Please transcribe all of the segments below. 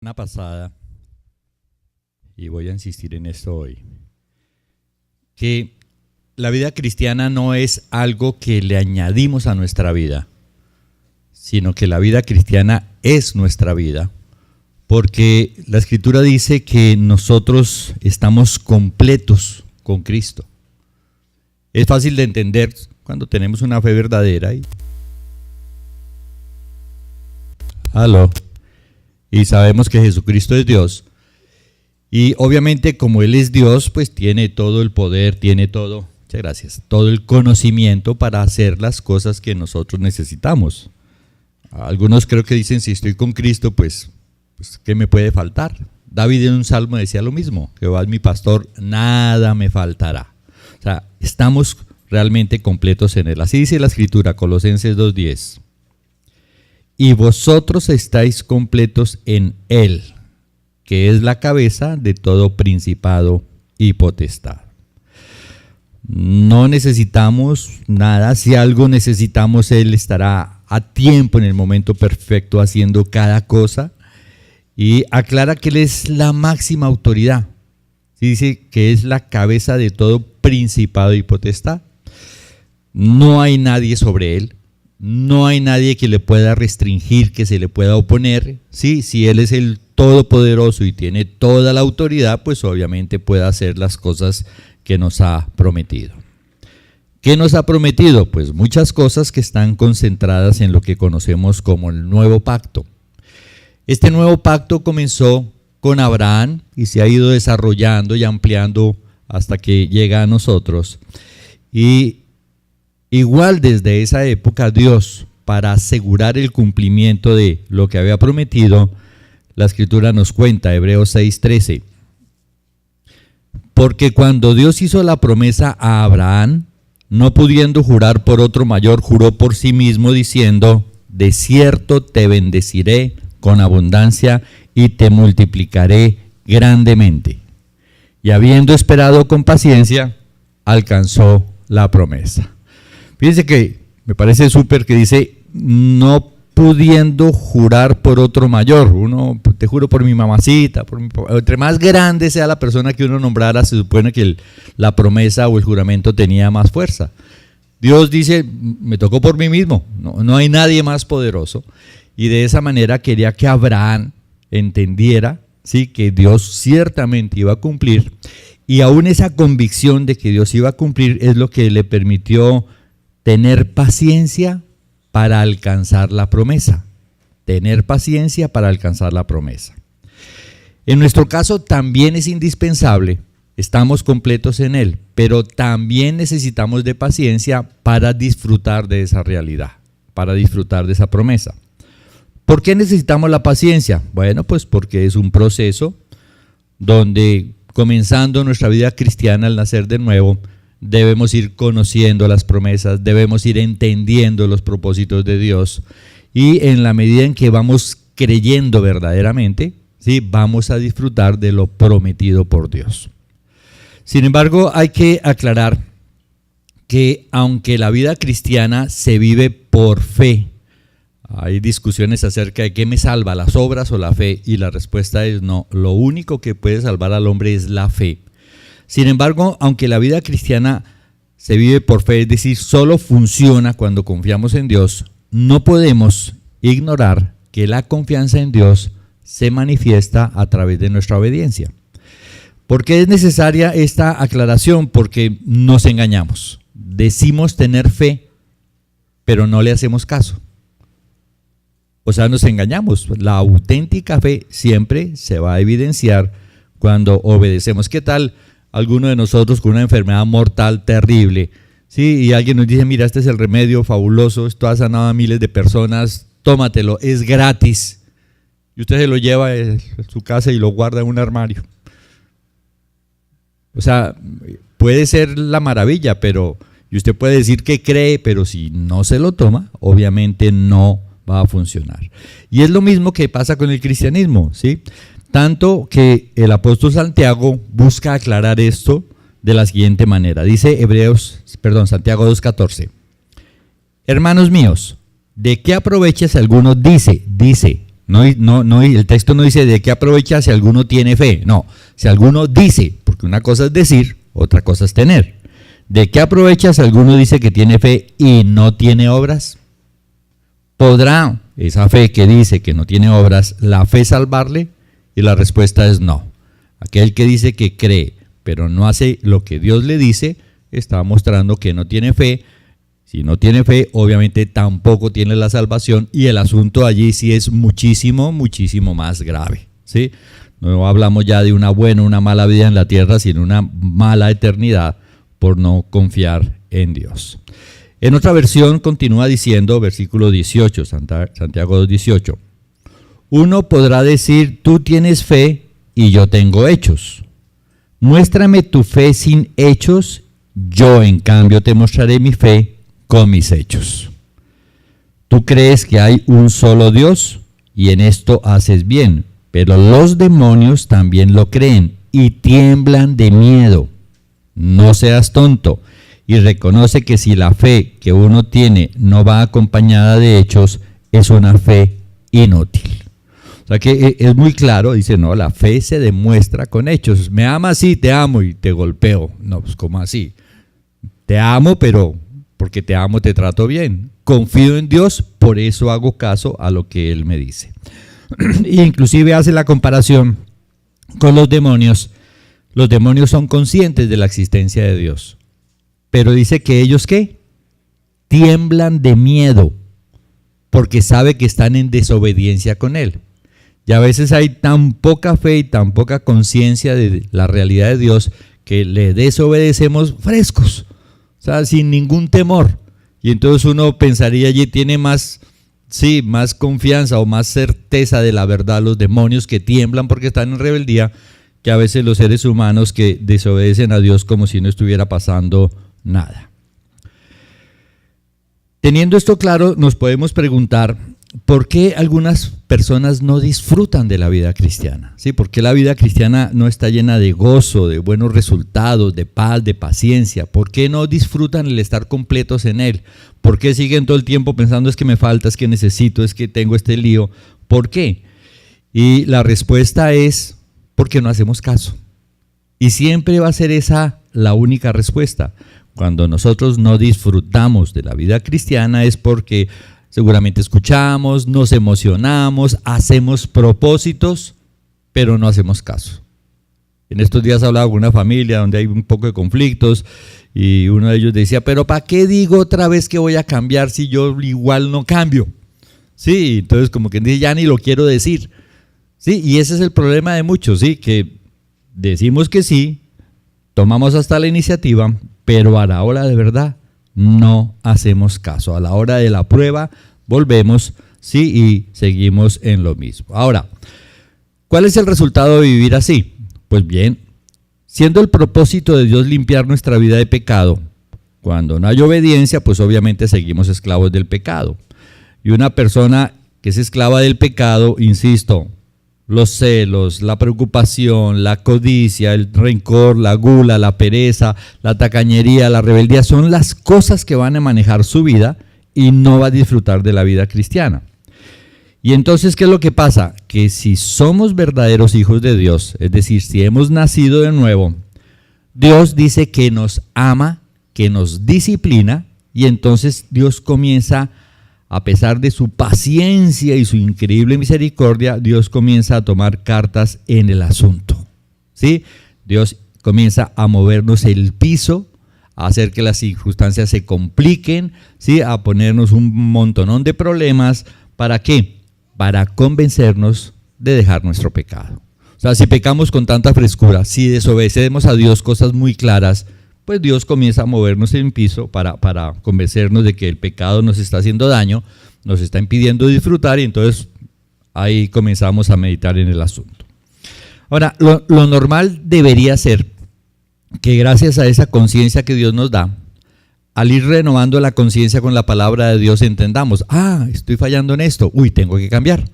Una pasada, y voy a insistir en esto hoy, que la vida cristiana no es algo que le añadimos a nuestra vida, sino que la vida cristiana es nuestra vida, porque la Escritura dice que nosotros estamos completos con Cristo. Es fácil de entender cuando tenemos una fe verdadera y sabemos que Jesucristo es Dios. Y obviamente como Él es Dios, pues tiene todo el poder, tiene todo, muchas gracias, todo el conocimiento para hacer las cosas que nosotros necesitamos. Algunos creo que dicen, si estoy con Cristo, pues ¿qué me puede faltar? David en un salmo decía lo mismo, Jehová es mi pastor, nada me faltará. O sea, estamos realmente completos en Él. Así dice la Escritura, Colosenses 2:10. Y vosotros estáis completos en Él, que es la cabeza de todo principado y potestad. No necesitamos nada. Si algo necesitamos, Él estará a tiempo en el momento perfecto haciendo cada cosa. Y aclara que Él es la máxima autoridad. Dice que es la cabeza de todo principado y potestad. No hay nadie sobre Él. No hay nadie que le pueda restringir, que se le pueda oponer. Sí, si Él es el Todopoderoso y tiene toda la autoridad, pues obviamente puede hacer las cosas que nos ha prometido. ¿Qué nos ha prometido? Pues muchas cosas que están concentradas en lo que conocemos como el nuevo pacto. Este nuevo pacto comenzó con Abraham y se ha ido desarrollando y ampliando hasta que llega a nosotros. Y igual desde esa época Dios, para asegurar el cumplimiento de lo que había prometido, la Escritura nos cuenta, Hebreos 6:13, porque cuando Dios hizo la promesa a Abraham, no pudiendo jurar por otro mayor, juró por sí mismo diciendo, de cierto te bendeciré con abundancia y te multiplicaré grandemente. Y habiendo esperado con paciencia, alcanzó la promesa. Fíjense que me parece súper que dice, no pudiendo jurar por otro mayor. Uno, te juro por mi mamacita, entre más grande sea la persona que uno nombrara, se supone que la promesa o el juramento tenía más fuerza. Dios dice, me tocó por mí mismo, no hay nadie más poderoso. Y de esa manera quería que Abraham entendiera, ¿sí?, que Dios ciertamente iba a cumplir. Y aún esa convicción de que Dios iba a cumplir es lo que le permitió tener paciencia para alcanzar la promesa. Tener paciencia para alcanzar la promesa. En nuestro caso también es indispensable, estamos completos en Él, pero también necesitamos de paciencia para disfrutar de esa realidad, para disfrutar de esa promesa. ¿Por qué necesitamos la paciencia? Bueno, pues porque es un proceso donde, comenzando nuestra vida cristiana al nacer de nuevo, debemos ir conociendo las promesas, debemos ir entendiendo los propósitos de Dios y en la medida en que vamos creyendo verdaderamente, ¿sí?, vamos a disfrutar de lo prometido por Dios. Sin embargo, hay que aclarar que aunque la vida cristiana se vive por fe, hay discusiones acerca de qué me salva, las obras o la fe, y la respuesta es no, lo único que puede salvar al hombre es la fe. Sin embargo, aunque la vida cristiana se vive por fe, es decir, solo funciona cuando confiamos en Dios, no podemos ignorar que la confianza en Dios se manifiesta a través de nuestra obediencia. ¿Por qué es necesaria esta aclaración? Porque nos engañamos. Decimos tener fe, pero no le hacemos caso. O sea, nos engañamos. La auténtica fe siempre se va a evidenciar cuando obedecemos. ¿Qué tal alguno de nosotros con una enfermedad mortal terrible? ¿Sí? Y alguien nos dice, mira, este es el remedio fabuloso, esto ha sanado a miles de personas, tómatelo, es gratis. Y usted se lo lleva a su casa y lo guarda en un armario. O sea, puede ser la maravilla, y usted puede decir que cree, pero si no se lo toma, obviamente no va a funcionar. Y es lo mismo que pasa con el cristianismo, ¿sí? Tanto que el apóstol Santiago busca aclarar esto de la siguiente manera. Dice Santiago 2:14. Hermanos míos, ¿de qué aprovecha si alguno dice, El texto no dice de qué aprovecha si alguno tiene fe. No, si alguno dice, porque una cosa es decir, otra cosa es tener. ¿De qué aprovecha si alguno dice que tiene fe y no tiene obras? ¿Podrá esa fe que dice que no tiene obras, la fe salvarle? Y la respuesta es no. Aquel que dice que cree, pero no hace lo que Dios le dice, está mostrando que no tiene fe. Si no tiene fe, obviamente tampoco tiene la salvación, y el asunto allí sí es muchísimo, muchísimo más grave, ¿sí? No hablamos ya de una buena o una mala vida en la tierra, sino una mala eternidad por no confiar en Dios. En otra versión continúa diciendo, versículo 18, Santiago 2:18, uno podrá decir, tú tienes fe y yo tengo hechos. Muéstrame tu fe sin hechos, yo en cambio te mostraré mi fe con mis hechos. Tú crees que hay un solo Dios y en esto haces bien, pero los demonios también lo creen y tiemblan de miedo. No seas tonto y reconoce que si la fe que uno tiene no va acompañada de hechos, es una fe inútil. O sea que es muy claro, dice, no, la fe se demuestra con hechos. Me amas, sí, te amo y te golpeo. No, pues ¿cómo así? Te amo, pero porque te amo te trato bien. Confío en Dios, por eso hago caso a lo que Él me dice. Y inclusive hace la comparación con los demonios. Los demonios son conscientes de la existencia de Dios, pero dice que ellos, ¿qué? Tiemblan de miedo, porque sabe que están en desobediencia con Él. Y a veces hay tan poca fe y tan poca conciencia de la realidad de Dios que le desobedecemos frescos, o sea, sin ningún temor. Y entonces uno pensaría allí tiene más confianza o más certeza de la verdad los demonios que tiemblan porque están en rebeldía, que a veces los seres humanos que desobedecen a Dios como si no estuviera pasando nada. Teniendo esto claro, nos podemos preguntar ¿por qué algunas personas no disfrutan de la vida cristiana? ¿Sí? ¿Por qué la vida cristiana no está llena de gozo, de buenos resultados, de paz, de paciencia? ¿Por qué no disfrutan el estar completos en Él? ¿Por qué siguen todo el tiempo pensando es que me falta, es que necesito, es que tengo este lío? ¿Por qué? Y la respuesta es porque no hacemos caso. Y siempre va a ser esa la única respuesta. Cuando nosotros no disfrutamos de la vida cristiana es porque seguramente escuchamos, nos emocionamos, hacemos propósitos, pero no hacemos caso. En estos días hablaba con una familia donde hay un poco de conflictos y uno de ellos decía, pero ¿para qué digo otra vez que voy a cambiar si yo igual no cambio? Sí, entonces como que dice, ya ni lo quiero decir. Sí, y ese es el problema de muchos, sí, que decimos que sí, tomamos hasta la iniciativa, pero a la hora de verdad no hacemos caso. A la hora de la prueba volvemos, sí, y seguimos en lo mismo. Ahora, ¿cuál es el resultado de vivir así? Pues bien, siendo el propósito de Dios limpiar nuestra vida de pecado, cuando no hay obediencia, pues obviamente seguimos esclavos del pecado. Y una persona que es esclava del pecado, insisto, los celos, la preocupación, la codicia, el rencor, la gula, la pereza, la tacañería, la rebeldía, son las cosas que van a manejar su vida y no va a disfrutar de la vida cristiana. Y entonces, ¿qué es lo que pasa? Que si somos verdaderos hijos de Dios, es decir, si hemos nacido de nuevo, Dios dice que nos ama, que nos disciplina, y entonces Dios comienza, a pesar de su paciencia y su increíble misericordia, Dios comienza a tomar cartas en el asunto, ¿sí? Dios comienza a movernos el piso, a hacer que las circunstancias se compliquen, ¿sí? A ponernos un montonón de problemas. ¿Para qué? Para convencernos de dejar nuestro pecado. O sea, si pecamos con tanta frescura, si desobedecemos a Dios cosas muy claras, pues Dios comienza a movernos en piso para convencernos de que el pecado nos está haciendo daño, nos está impidiendo disfrutar, y entonces ahí comenzamos a meditar en el asunto. Ahora, lo normal debería ser que gracias a esa conciencia que Dios nos da, al ir renovando la conciencia con la palabra de Dios, entendamos, estoy fallando en esto, tengo que cambiar.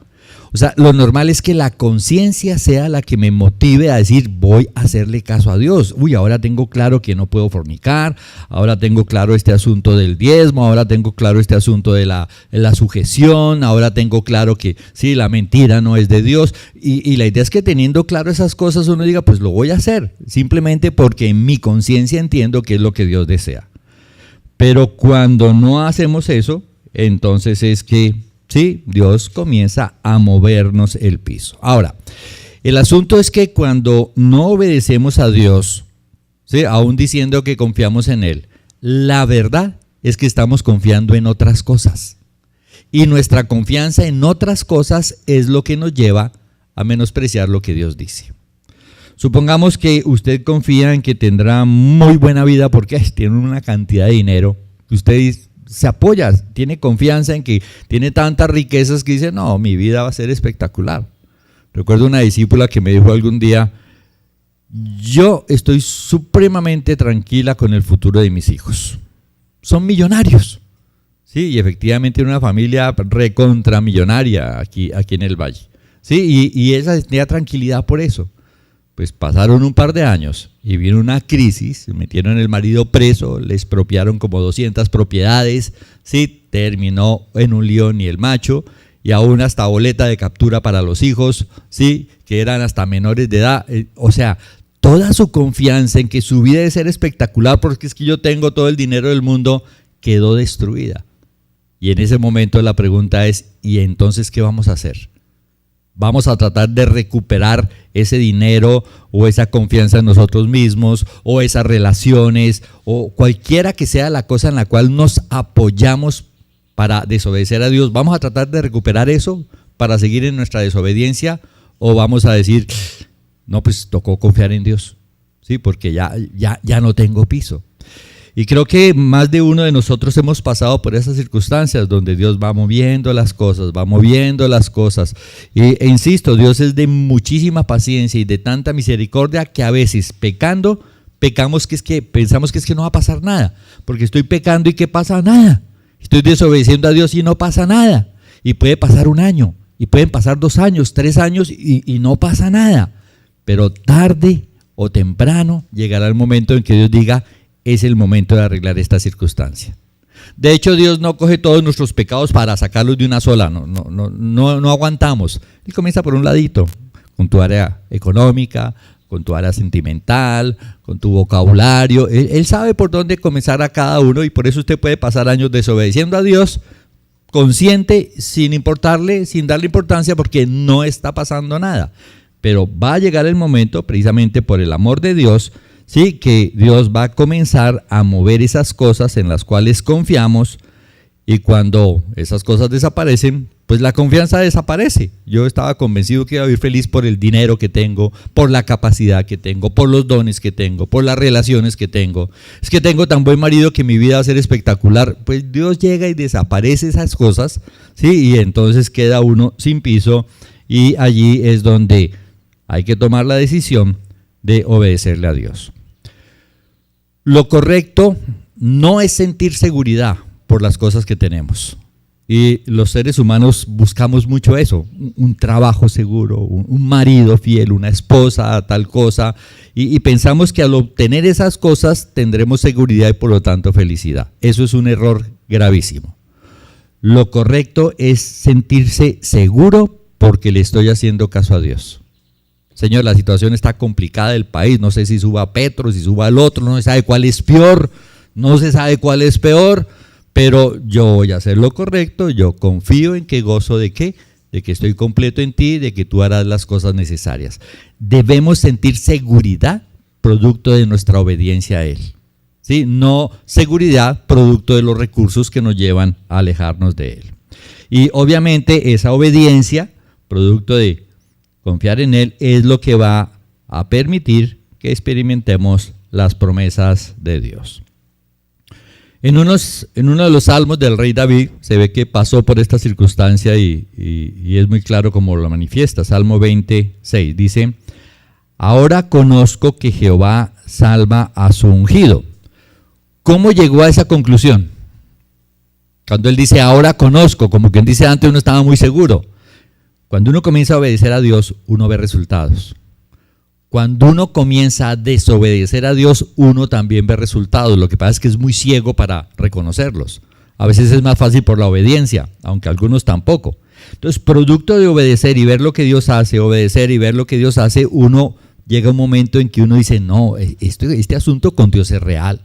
O sea, lo normal es que la conciencia sea la que me motive a decir, voy a hacerle caso a Dios. Uy, ahora tengo claro que no puedo fornicar, ahora tengo claro este asunto del diezmo, ahora tengo claro este asunto de la sujeción, ahora tengo claro que sí, la mentira no es de Dios. Y la idea es que teniendo claro esas cosas uno diga, pues lo voy a hacer, simplemente porque en mi conciencia entiendo que es lo que Dios desea. Pero cuando no hacemos eso, entonces es que sí, Dios comienza a movernos el piso. Ahora, el asunto es que cuando no obedecemos a Dios, ¿sí?, aún diciendo que confiamos en Él, la verdad es que estamos confiando en otras cosas. Y nuestra confianza en otras cosas es lo que nos lleva a menospreciar lo que Dios dice. Supongamos que usted confía en que tendrá muy buena vida porque tiene una cantidad de dinero. Usted se apoya, tiene confianza en que tiene tantas riquezas que dice, no, mi vida va a ser espectacular. Recuerdo una discípula que me dijo algún día, yo estoy supremamente tranquila con el futuro de mis hijos. Son millonarios. Sí, y efectivamente una familia recontramillonaria aquí en el Valle. Sí, y ella tenía tranquilidad por eso. Pues pasaron un par de años y vino una crisis, metieron el marido preso, le expropiaron como 200 propiedades, sí, terminó en un lío ni el macho, y aún hasta boleta de captura para los hijos, sí, que eran hasta menores de edad. O sea, toda su confianza en que su vida debe ser espectacular porque es que yo tengo todo el dinero del mundo, quedó destruida. Y en ese momento la pregunta es, ¿y entonces qué vamos a hacer? ¿Vamos a tratar de recuperar ese dinero o esa confianza en nosotros mismos o esas relaciones o cualquiera que sea la cosa en la cual nos apoyamos para desobedecer a Dios? ¿Vamos a tratar de recuperar eso para seguir en nuestra desobediencia o vamos a decir, no, pues tocó confiar en Dios? Sí, porque ya no tengo piso. Y creo que más de uno de nosotros hemos pasado por esas circunstancias donde Dios va moviendo las cosas, E insisto, Dios es de muchísima paciencia y de tanta misericordia que a veces pecamos pensamos que es que no va a pasar nada, porque estoy pecando y ¿qué pasa? Nada. Estoy desobedeciendo a Dios y no pasa nada. Y puede pasar un año, y pueden pasar 2 años, 3 años y no pasa nada. Pero tarde o temprano llegará el momento en que Dios diga, es el momento de arreglar esta circunstancia. De hecho, Dios no coge todos nuestros pecados para sacarlos de una sola, no aguantamos. Él comienza por un ladito, con tu área económica, con tu área sentimental, con tu vocabulario. Él sabe por dónde comenzar a cada uno y por eso usted puede pasar años desobedeciendo a Dios, consciente, sin importarle, sin darle importancia porque no está pasando nada. Pero va a llegar el momento, precisamente por el amor de Dios, sí, que Dios va a comenzar a mover esas cosas en las cuales confiamos y cuando esas cosas desaparecen, pues la confianza desaparece. Yo estaba convencido que iba a vivir feliz por el dinero que tengo, por la capacidad que tengo, por los dones que tengo, por las relaciones que tengo. Es que tengo tan buen marido que mi vida va a ser espectacular. Pues Dios llega y desaparece esas cosas, sí, y entonces queda uno sin piso y allí es donde hay que tomar la decisión de obedecerle a Dios. Lo correcto no es sentir seguridad por las cosas que tenemos. Y los seres humanos buscamos mucho eso, un trabajo seguro, un marido fiel, una esposa, tal cosa. Y pensamos que al obtener esas cosas tendremos seguridad y por lo tanto felicidad. Eso es un error gravísimo. Lo correcto es sentirse seguro porque le estoy haciendo caso a Dios. Señor, la situación está complicada del país, no sé si suba Petro, si suba el otro, no se sabe cuál es peor, no se sabe cuál es peor, pero yo voy a hacer lo correcto, yo confío en que gozo de qué, de que estoy completo en ti, de que tú harás las cosas necesarias. Debemos sentir seguridad producto de nuestra obediencia a Él, ¿sí? No seguridad producto de los recursos que nos llevan a alejarnos de Él. Y obviamente esa obediencia, producto de confiar en Él, es lo que va a permitir que experimentemos las promesas de Dios. En uno de los salmos del rey David se ve que pasó por esta circunstancia y es muy claro cómo lo manifiesta. Salmo 26 dice, ahora conozco que Jehová salva a su ungido. ¿Cómo llegó a esa conclusión? Cuando él dice ahora conozco, como quien dice antes uno estaba muy seguro. Cuando uno comienza a obedecer a Dios, uno ve resultados. Cuando uno comienza a desobedecer a Dios, uno también ve resultados. Lo que pasa es que es muy ciego para reconocerlos. A veces es más fácil por la obediencia, aunque algunos tampoco. Entonces, producto de obedecer y ver lo que Dios hace, obedecer y ver lo que Dios hace, uno llega a un momento en que uno dice, no, este asunto con Dios es real.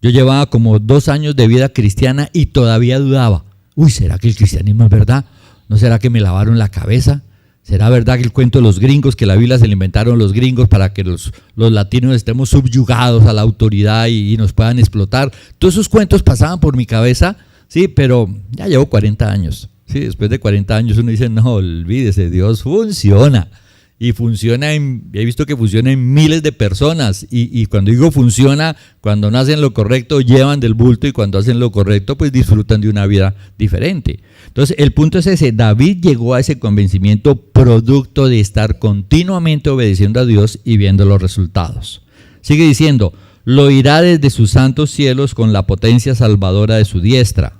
Yo llevaba como 2 años de vida cristiana y todavía dudaba. Uy, ¿será que el cristianismo es verdad? ¿No será que me lavaron la cabeza? ¿Será verdad que el cuento de los gringos, que la Biblia se le inventaron los gringos para que los latinos estemos subyugados a la autoridad y nos puedan explotar? Todos esos cuentos pasaban por mi cabeza, sí, pero ya llevo 40 años. Sí, después de 40 años uno dice, no, olvídese, Dios funciona. Y funciona, he visto que funciona en miles de personas. Y cuando digo funciona, cuando no hacen lo correcto, llevan del bulto, y cuando hacen lo correcto, pues disfrutan de una vida diferente. Entonces, el punto es ese. David llegó a ese convencimiento producto de estar continuamente obedeciendo a Dios y viendo los resultados. Sigue diciendo, lo oirá desde sus santos cielos con la potencia salvadora de su diestra.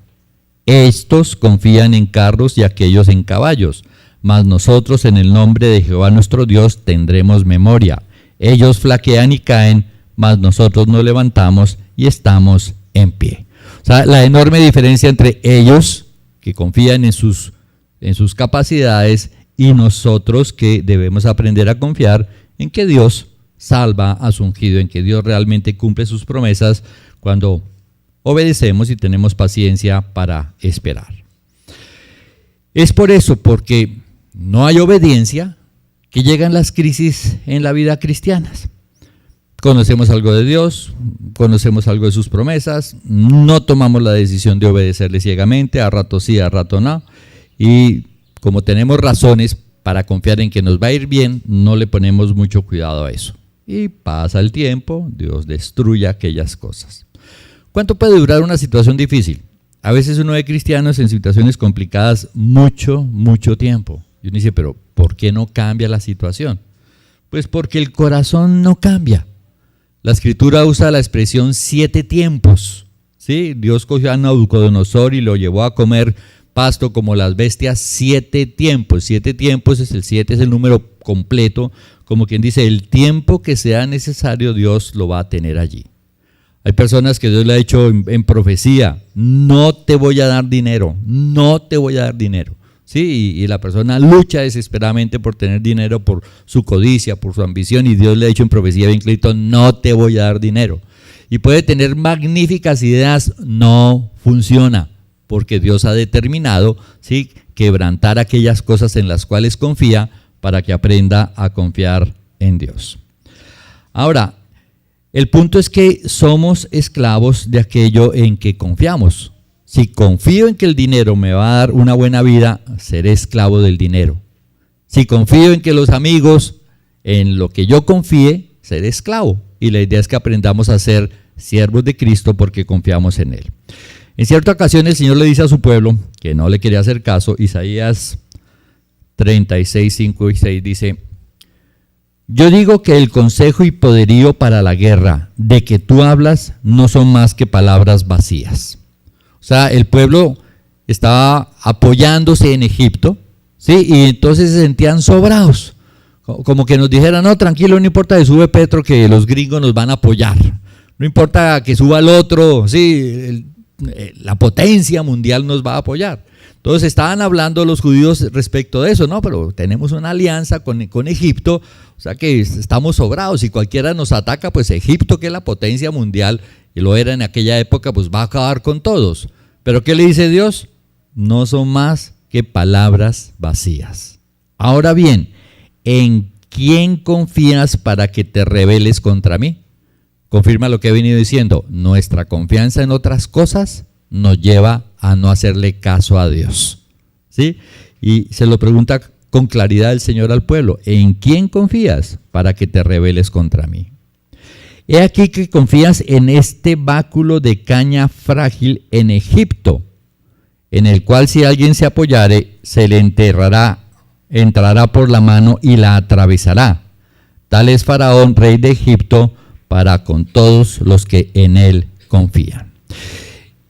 Estos confían en carros y aquellos en caballos, mas nosotros en el nombre de Jehová nuestro Dios tendremos memoria. Ellos flaquean y caen, mas nosotros nos levantamos y estamos en pie. O sea, la enorme diferencia entre ellos, que confían en sus capacidades, y nosotros que debemos aprender a confiar en que Dios salva a su ungido, en que Dios realmente cumple sus promesas cuando obedecemos y tenemos paciencia para esperar. Es por eso, porque no hay obediencia, que llegan las crisis en la vida cristiana. Conocemos algo de Dios, conocemos algo de sus promesas, no tomamos la decisión de obedecerle ciegamente, a rato sí, a rato no, y como tenemos razones para confiar en que nos va a ir bien, no le ponemos mucho cuidado a eso. Y pasa el tiempo, Dios destruye aquellas cosas. ¿Cuánto puede durar una situación difícil? A veces uno ve cristianos en situaciones complicadas mucho tiempo. Y uno dice, pero ¿por qué no cambia la situación? Pues porque el corazón no cambia. La Escritura usa la expresión 7 tiempos. ¿Sí? Dios cogió a Nabucodonosor y lo llevó a comer pasto como las bestias 7 tiempos. 7 tiempos, el 7 es el número completo, como quien dice, el tiempo que sea necesario Dios lo va a tener allí. Hay personas que Dios le ha dicho en profecía, no te voy a dar dinero, no te voy a dar dinero. ¿Sí? Y la persona lucha desesperadamente por tener dinero, por su codicia, por su ambición, y Dios le ha dicho en profecía bien clarito, no te voy a dar dinero. Y puede tener magníficas ideas, no funciona, porque Dios ha determinado, ¿sí?, quebrantar aquellas cosas en las cuales confía para que aprenda a confiar en Dios. Ahora, el punto es que somos esclavos de aquello en que confiamos. Si confío en que el dinero me va a dar una buena vida, seré esclavo del dinero. Si confío en que los amigos, en lo que yo confíe, seré esclavo. Y la idea es que aprendamos a ser siervos de Cristo porque confiamos en Él. En cierta ocasión el Señor le dice a su pueblo, que no le quería hacer caso, Isaías 36, 5 y 6 dice, yo digo que el consejo y poderío para la guerra de que tú hablas no son más que palabras vacías. O sea, el pueblo estaba apoyándose en Egipto, ¿sí? Y entonces se sentían sobrados, como que nos dijeran, no, tranquilo, no importa que sube Petro, que los gringos nos van a apoyar, no importa que suba el otro, ¿sí? La potencia mundial nos va a apoyar. Entonces estaban hablando los judíos respecto de eso, no, pero tenemos una alianza con Egipto, o sea que estamos sobrados, si cualquiera nos ataca, pues Egipto, que es la potencia mundial, y lo era en aquella época, pues va a acabar con todos. Pero ¿qué le dice Dios? No son más que palabras vacías. Ahora bien, ¿en quién confías para que te rebeles contra mí? Confirma lo que he venido diciendo, nuestra confianza en otras cosas nos lleva a no hacerle caso a Dios, ¿sí? Y se lo pregunta con claridad el Señor al pueblo, ¿en quién confías para que te rebeles contra mí? He aquí que confías en este báculo de caña frágil en Egipto, en el cual si alguien se apoyare, se le entrará por la mano y la atravesará. Tal es Faraón, rey de Egipto, para con todos los que en él confían.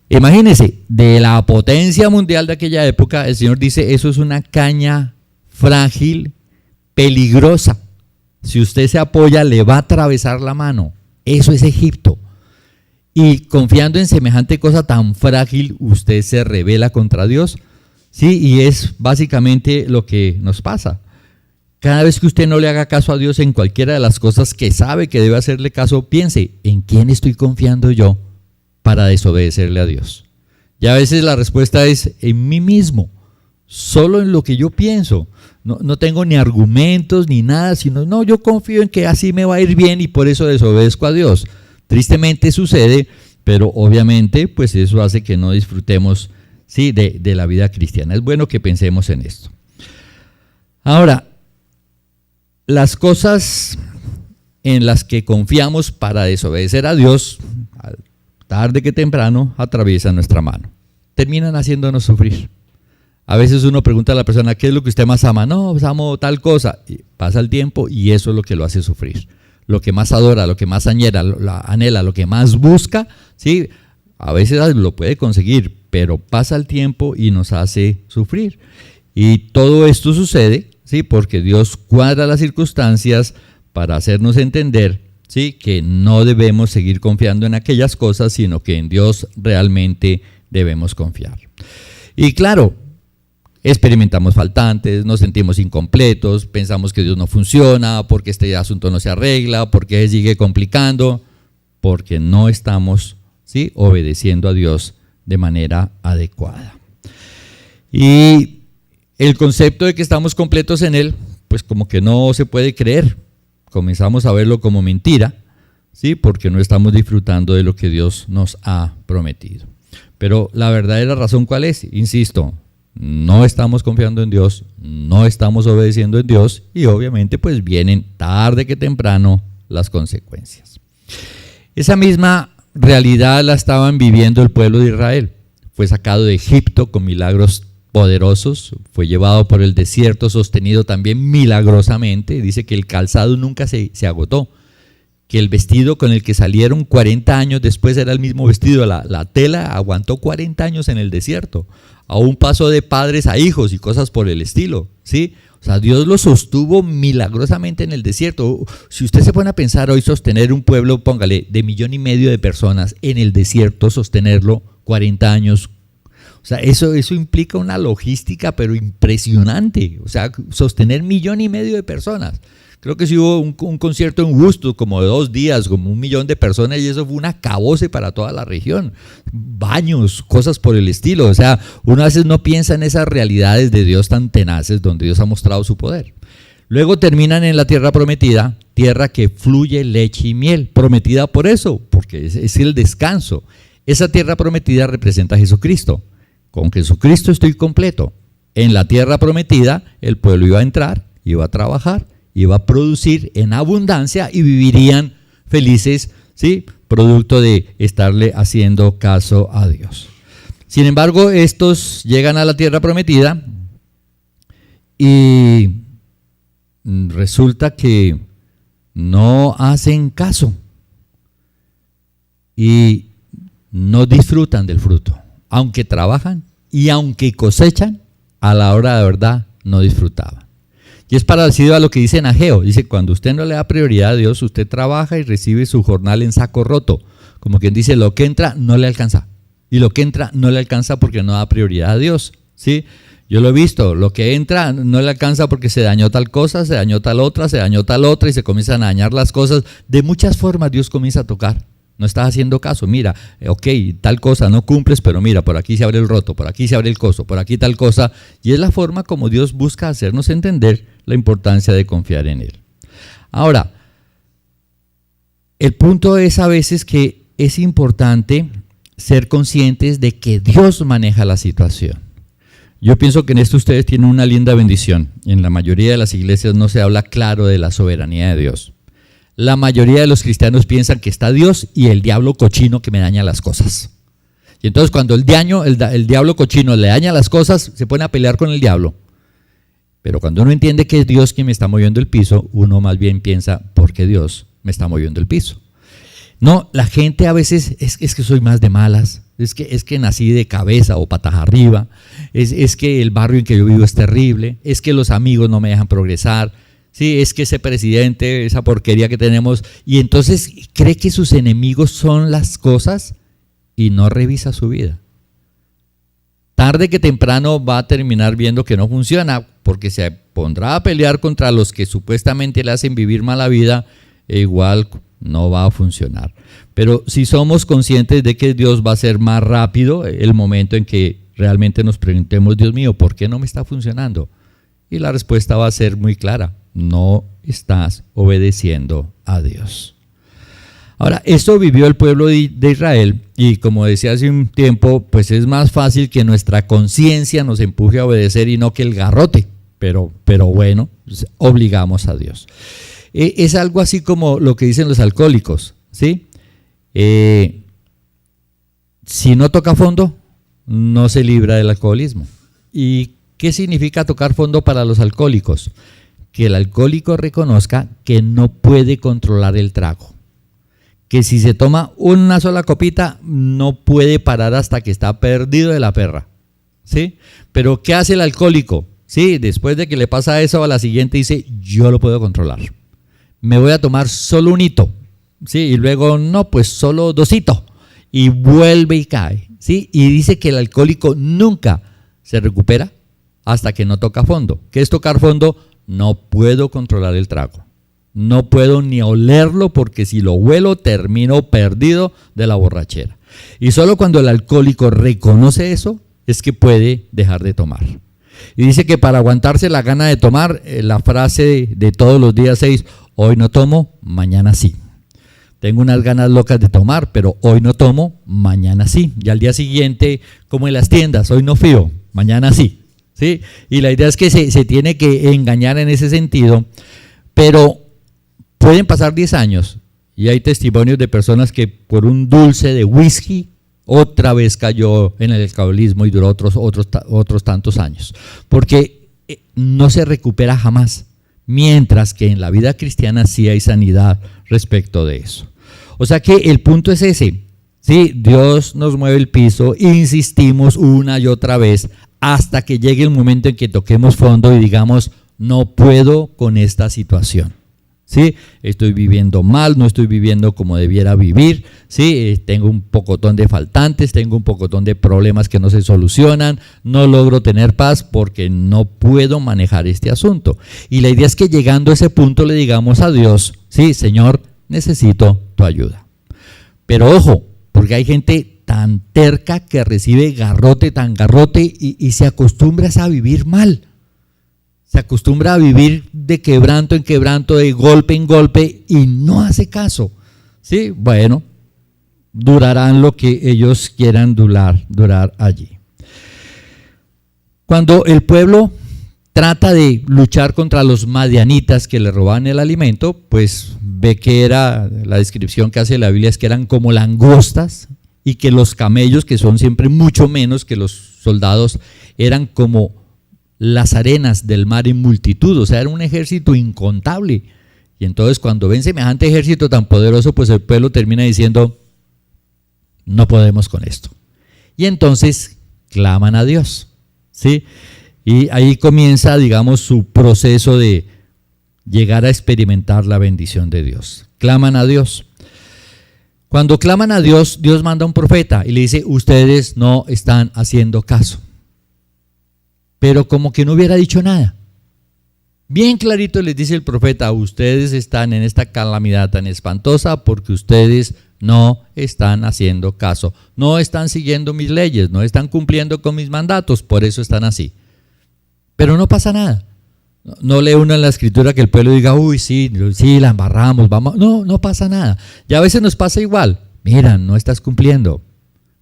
Imagínense, de la potencia mundial de aquella época, el Señor dice, eso es una caña frágil, peligrosa. Si usted se apoya, le va a atravesar la mano. Eso es Egipto. Y confiando en semejante cosa tan frágil, usted se rebela contra Dios. Sí, y es básicamente lo que nos pasa. Cada vez que usted no le haga caso a Dios en cualquiera de las cosas que sabe que debe hacerle caso, piense, ¿en quién estoy confiando yo para desobedecerle a Dios? Y a veces la respuesta es en mí mismo, solo en lo que yo pienso. No tengo ni argumentos ni nada, sino no, yo confío en que así me va a ir bien y por eso desobedezco a Dios. Tristemente sucede, pero obviamente pues eso hace que no disfrutemos, sí, de la vida cristiana. Es bueno que pensemos en esto. Ahora, las cosas en las que confiamos para desobedecer a Dios, tarde que temprano, atraviesan nuestra mano. Terminan haciéndonos sufrir. A veces uno pregunta a la persona, ¿qué es lo que usted más ama? No, pues amo tal cosa. Y pasa el tiempo y eso es lo que lo hace sufrir. Lo que más adora, lo que más anhela, lo que más busca, ¿sí? A veces lo puede conseguir, pero pasa el tiempo y nos hace sufrir. Y todo esto sucede, ¿sí? Porque Dios cuadra las circunstancias para hacernos entender, ¿sí? Que no debemos seguir confiando en aquellas cosas, sino que en Dios realmente debemos confiar. Y claro, experimentamos faltantes, nos sentimos incompletos, pensamos que Dios no funciona, porque este asunto no se arregla, porque se sigue complicando, porque no estamos, ¿sí? Obedeciendo a Dios de manera adecuada. Y el concepto de que estamos completos en Él, pues como que no se puede creer. Comenzamos a verlo como mentira, ¿sí? Porque no estamos disfrutando de lo que Dios nos ha prometido. Pero la verdadera razón, ¿cuál es? Insisto, no estamos confiando en Dios, no estamos obedeciendo en Dios y obviamente pues vienen tarde que temprano las consecuencias. Esa misma realidad la estaban viviendo el pueblo de Israel. Fue sacado de Egipto con milagros poderosos, fue llevado por el desierto sostenido también milagrosamente. Dice que el calzado nunca se agotó, que el vestido con el que salieron 40 años después era el mismo vestido, la tela aguantó 40 años en el desierto. Aún pasó de padres a hijos y cosas por el estilo, ¿sí? O sea, Dios lo sostuvo milagrosamente en el desierto. Si usted se pone a pensar hoy sostener un pueblo, póngale, de 1,5 millones de personas en el desierto, sostenerlo 40 años. O sea, eso implica una logística, pero impresionante. O sea, sostener 1,5 millones de personas. Creo que sí hubo un concierto en Woodstock como de 2 días, como 1 millón de personas, y eso fue un acabose para toda la región. Baños, cosas por el estilo. O sea, uno a veces no piensa en esas realidades de Dios tan tenaces donde Dios ha mostrado su poder. Luego terminan en la tierra prometida, tierra que fluye leche y miel. Prometida por eso, porque es el descanso. Esa tierra prometida representa a Jesucristo. Con Jesucristo estoy completo. En la tierra prometida el pueblo iba a entrar, iba a trabajar, iba a producir en abundancia y vivirían felices, ¿sí? Producto de estarle haciendo caso a Dios. Sin embargo, estos llegan a la tierra prometida y resulta que no hacen caso y no disfrutan del fruto. Aunque trabajan y aunque cosechan, a la hora de verdad no disfrutaban. Y es parecido a lo que dice en Ageo. Dice, cuando usted no le da prioridad a Dios, usted trabaja y recibe su jornal en saco roto. Como quien dice, lo que entra no le alcanza. Y lo que entra no le alcanza porque no da prioridad a Dios, ¿sí? Yo lo he visto, lo que entra no le alcanza porque se dañó tal cosa, se dañó tal otra y se comienzan a dañar las cosas. De muchas formas Dios comienza a tocar. No estás haciendo caso, mira, ok, tal cosa no cumples, pero mira, por aquí se abre el roto, por aquí se abre el coso, por aquí tal cosa. Y es la forma como Dios busca hacernos entender la importancia de confiar en Él. Ahora, el punto es a veces que es importante ser conscientes de que Dios maneja la situación. Yo pienso que en esto ustedes tienen una linda bendición. En la mayoría de las iglesias no se habla claro de la soberanía de Dios. La mayoría de los cristianos piensan que está Dios y el diablo cochino que me daña las cosas. Y entonces cuando el diablo cochino le daña las cosas, se pone a pelear con el diablo. Pero cuando uno entiende que es Dios quien me está moviendo el piso, uno más bien piensa, ¿por qué Dios me está moviendo el piso? No, la gente a veces es que soy más de malas, es que nací de cabeza o patas arriba, es que el barrio en que yo vivo es terrible, es que los amigos no me dejan progresar, sí, es que ese presidente, esa porquería que tenemos, y entonces cree que sus enemigos son las cosas y no revisa su vida. Tarde que temprano va a terminar viendo que no funciona, porque se pondrá a pelear contra los que supuestamente le hacen vivir mala vida, e igual no va a funcionar. Pero si somos conscientes de que Dios va a ser más rápido, el momento en que realmente nos preguntemos, Dios mío, ¿por qué no me está funcionando? Y la respuesta va a ser muy clara: no estás obedeciendo a Dios. Ahora, esto vivió el pueblo de Israel, y como decía hace un tiempo, pues es más fácil que nuestra conciencia nos empuje a obedecer y no que el garrote, pero bueno, obligamos a Dios. Es algo así como lo que dicen los alcohólicos, ¿sí? Si no toca fondo, no se libra del alcoholismo. ¿Y qué significa tocar fondo para los alcohólicos? Que el alcohólico reconozca que no puede controlar el trago, que si se toma una sola copita no puede parar hasta que está perdido de la perra, ¿sí? Pero ¿qué hace el alcohólico? Sí, después de que le pasa eso, a la siguiente dice, yo lo puedo controlar, me voy a tomar solo un hito, ¿sí? Y luego, no, pues solo 2 hitos, y vuelve y cae, ¿sí? Y dice que el alcohólico nunca se recupera hasta que no toca fondo. ¿Qué es tocar fondo? No puedo controlar el trago. No puedo ni olerlo, porque si lo huelo termino perdido de la borrachera. Y solo cuando el alcohólico reconoce eso es que puede dejar de tomar. Y dice que para aguantarse la gana de tomar, la frase de todos los días 6, hoy no tomo, mañana sí. Tengo unas ganas locas de tomar, pero hoy no tomo, mañana sí. Y al día siguiente, como en las tiendas, hoy no fío, mañana sí. ¿Sí? Y la idea es que se tiene que engañar en ese sentido, pero pueden pasar 10 años y hay testimonios de personas que por un dulce de whisky otra vez cayó en el alcoholismo y duró otros tantos años, porque no se recupera jamás, mientras que en la vida cristiana sí hay sanidad respecto de eso. O sea que el punto es ese, ¿sí? Dios nos mueve el piso, insistimos una y otra vez hasta que llegue el momento en que toquemos fondo y digamos, no puedo con esta situación. ¿Sí? Estoy viviendo mal, no estoy viviendo como debiera vivir, ¿sí? Tengo un pocotón de faltantes, tengo un pocotón de problemas que no se solucionan, no logro tener paz porque no puedo manejar este asunto. Y la idea es que llegando a ese punto le digamos a Dios, sí, Señor, necesito tu ayuda. Pero ojo, porque hay gente tan terca que recibe garrote y se acostumbra a vivir mal. Se acostumbra a vivir de quebranto en quebranto, de golpe en golpe, y no hace caso. ¿Sí? Bueno, durarán lo que ellos quieran durar allí. Cuando el pueblo trata de luchar contra los madianitas que le robaban el alimento, pues ve que era, la descripción que hace la Biblia es que eran como langostas, y que los camellos, que son siempre mucho menos que los soldados, eran como las arenas del mar en multitud, o sea, era un ejército incontable. Y entonces cuando ven semejante ejército tan poderoso, pues el pueblo termina diciendo, no podemos con esto. Y entonces claman a Dios, ¿sí? Y ahí comienza, digamos, su proceso de llegar a experimentar la bendición de Dios. Claman a Dios. Cuando claman a Dios, Dios manda un profeta y le dice, ustedes no están haciendo caso. Pero como que no hubiera dicho nada. Bien clarito les dice el profeta, ustedes están en esta calamidad tan espantosa porque ustedes no están haciendo caso, no están siguiendo mis leyes, no están cumpliendo con mis mandatos, por eso están así. Pero no pasa nada. No lee uno en la escritura que el pueblo diga, uy, sí, la embarramos, vamos. No pasa nada. Y a veces nos pasa igual. Mira, no estás cumpliendo.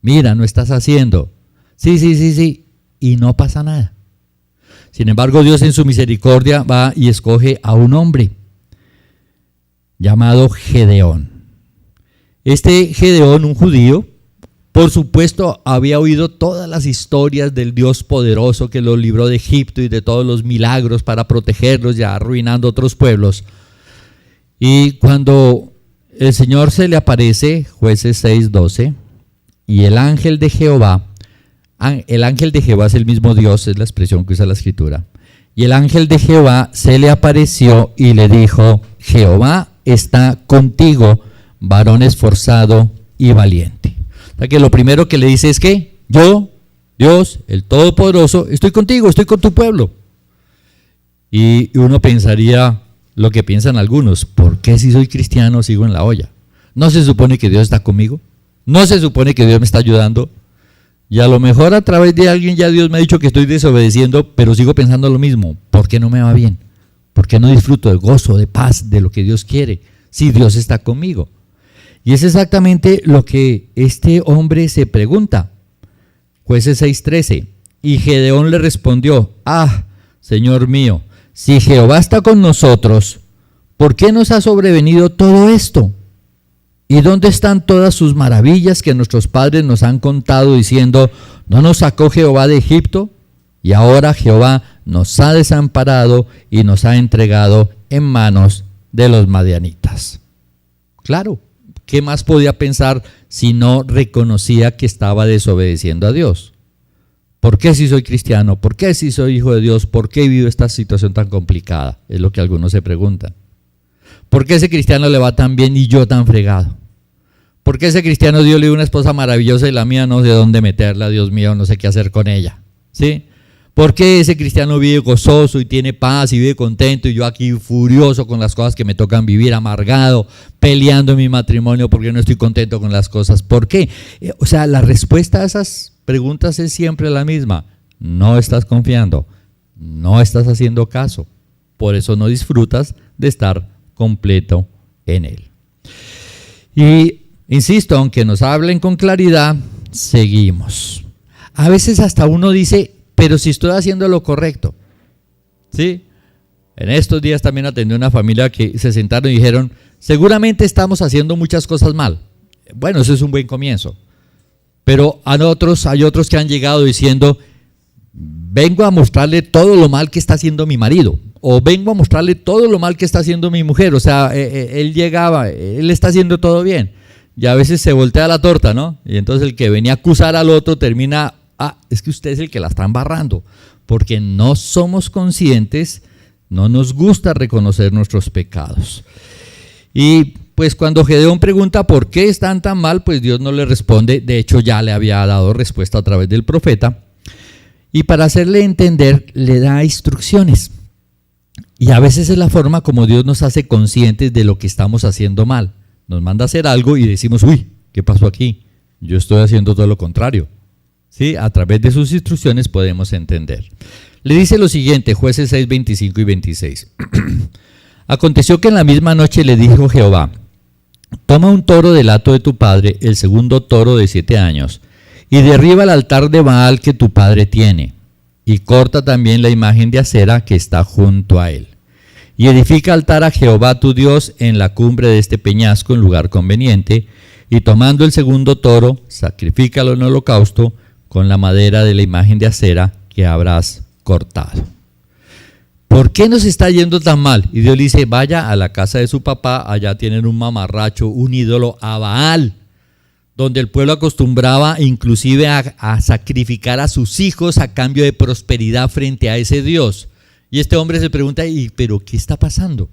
Mira, no estás haciendo. Sí. Y no pasa nada. Sin embargo, Dios en su misericordia va y escoge a un hombre llamado Gedeón. Este Gedeón, un judío, por supuesto había oído todas las historias del Dios poderoso que los libró de Egipto y de todos los milagros para protegerlos, ya arruinando otros pueblos. Y cuando el Señor se le aparece, Jueces 6:12, y el ángel de Jehová es el mismo Dios, es la expresión que usa la Escritura. Y el ángel de Jehová se le apareció y le dijo: Jehová está contigo, varón esforzado y valiente. O sea que lo primero que le dice es que yo, Dios, el Todopoderoso, estoy contigo, estoy con tu pueblo. Y uno pensaría lo que piensan algunos: ¿por qué si soy cristiano sigo en la olla? ¿No se supone que Dios está conmigo? ¿No se supone que Dios me está ayudando? Y a lo mejor a través de alguien ya Dios me ha dicho que estoy desobedeciendo, pero sigo pensando lo mismo. ¿Por qué no me va bien? ¿Por qué no disfruto de gozo, de paz, de lo que Dios quiere, si Dios está conmigo? Y es exactamente lo que este hombre se pregunta. Jueces 6:13. Y Gedeón le respondió: Señor mío, si Jehová está con nosotros, ¿por qué nos ha sobrevenido todo esto? ¿Y dónde están todas sus maravillas que nuestros padres nos han contado diciendo: ¿no nos sacó Jehová de Egipto? Y ahora Jehová nos ha desamparado y nos ha entregado en manos de los madianitas. Claro, ¿qué más podía pensar si no reconocía que estaba desobedeciendo a Dios? ¿Por qué si soy cristiano? ¿Por qué si soy hijo de Dios? ¿Por qué vivo esta situación tan complicada? Es lo que algunos se preguntan. ¿Por qué ese cristiano le va tan bien y yo tan fregado? ¿Por qué ese cristiano Dios le dio una esposa maravillosa y la mía no sé dónde meterla, Dios mío, no sé qué hacer con ella? ¿Sí? ¿Por qué ese cristiano vive gozoso y tiene paz y vive contento y yo aquí furioso con las cosas que me tocan vivir, amargado, peleando en mi matrimonio porque no estoy contento con las cosas? ¿Por qué? O sea, la respuesta a esas preguntas es siempre la misma: no estás confiando, no estás haciendo caso, por eso no disfrutas de estar completo en Él. Y insisto, aunque nos hablen con claridad, seguimos. A veces hasta uno dice: pero si estoy haciendo lo correcto. ¿Sí? En estos días también atendí a una familia que se sentaron y dijeron: seguramente estamos haciendo muchas cosas mal. Bueno, eso es un buen comienzo. Pero hay otros que han llegado diciendo: vengo a mostrarle todo lo mal que está haciendo mi marido, o vengo a mostrarle todo lo mal que está haciendo mi mujer. O sea, él está haciendo todo bien. Y a veces se voltea la torta, ¿no? Y entonces el que venía a acusar al otro termina: es que usted es el que la está embarrando, porque no somos conscientes, no nos gusta reconocer nuestros pecados. Y pues cuando Gedeón pregunta por qué están tan mal, pues Dios no le responde. De hecho, ya le había dado respuesta a través del profeta. Y para hacerle entender, le da instrucciones. Y a veces es la forma como Dios nos hace conscientes de lo que estamos haciendo mal. Nos manda a hacer algo y decimos: uy, ¿qué pasó aquí? Yo estoy haciendo todo lo contrario. ¿Sí? A través de sus instrucciones podemos entender. Le dice lo siguiente, Jueces 6, 25 y 26. Aconteció que en la misma noche le dijo Jehová: toma un toro del hato de tu padre, el segundo toro de 7 años, y derriba el altar de Baal que tu padre tiene, y corta también la imagen de acera que está junto a él. Y edifica altar a Jehová tu Dios en la cumbre de este peñasco en lugar conveniente, y tomando el segundo toro, sacrifícalo en holocausto con la madera de la imagen de acera que habrás cortado. ¿Por qué nos está yendo tan mal? Y Dios le dice: vaya a la casa de su papá, allá tienen un mamarracho, un ídolo a Baal, donde el pueblo acostumbraba inclusive a sacrificar a sus hijos a cambio de prosperidad frente a ese Dios. Y este hombre se pregunta: ¿pero qué está pasando?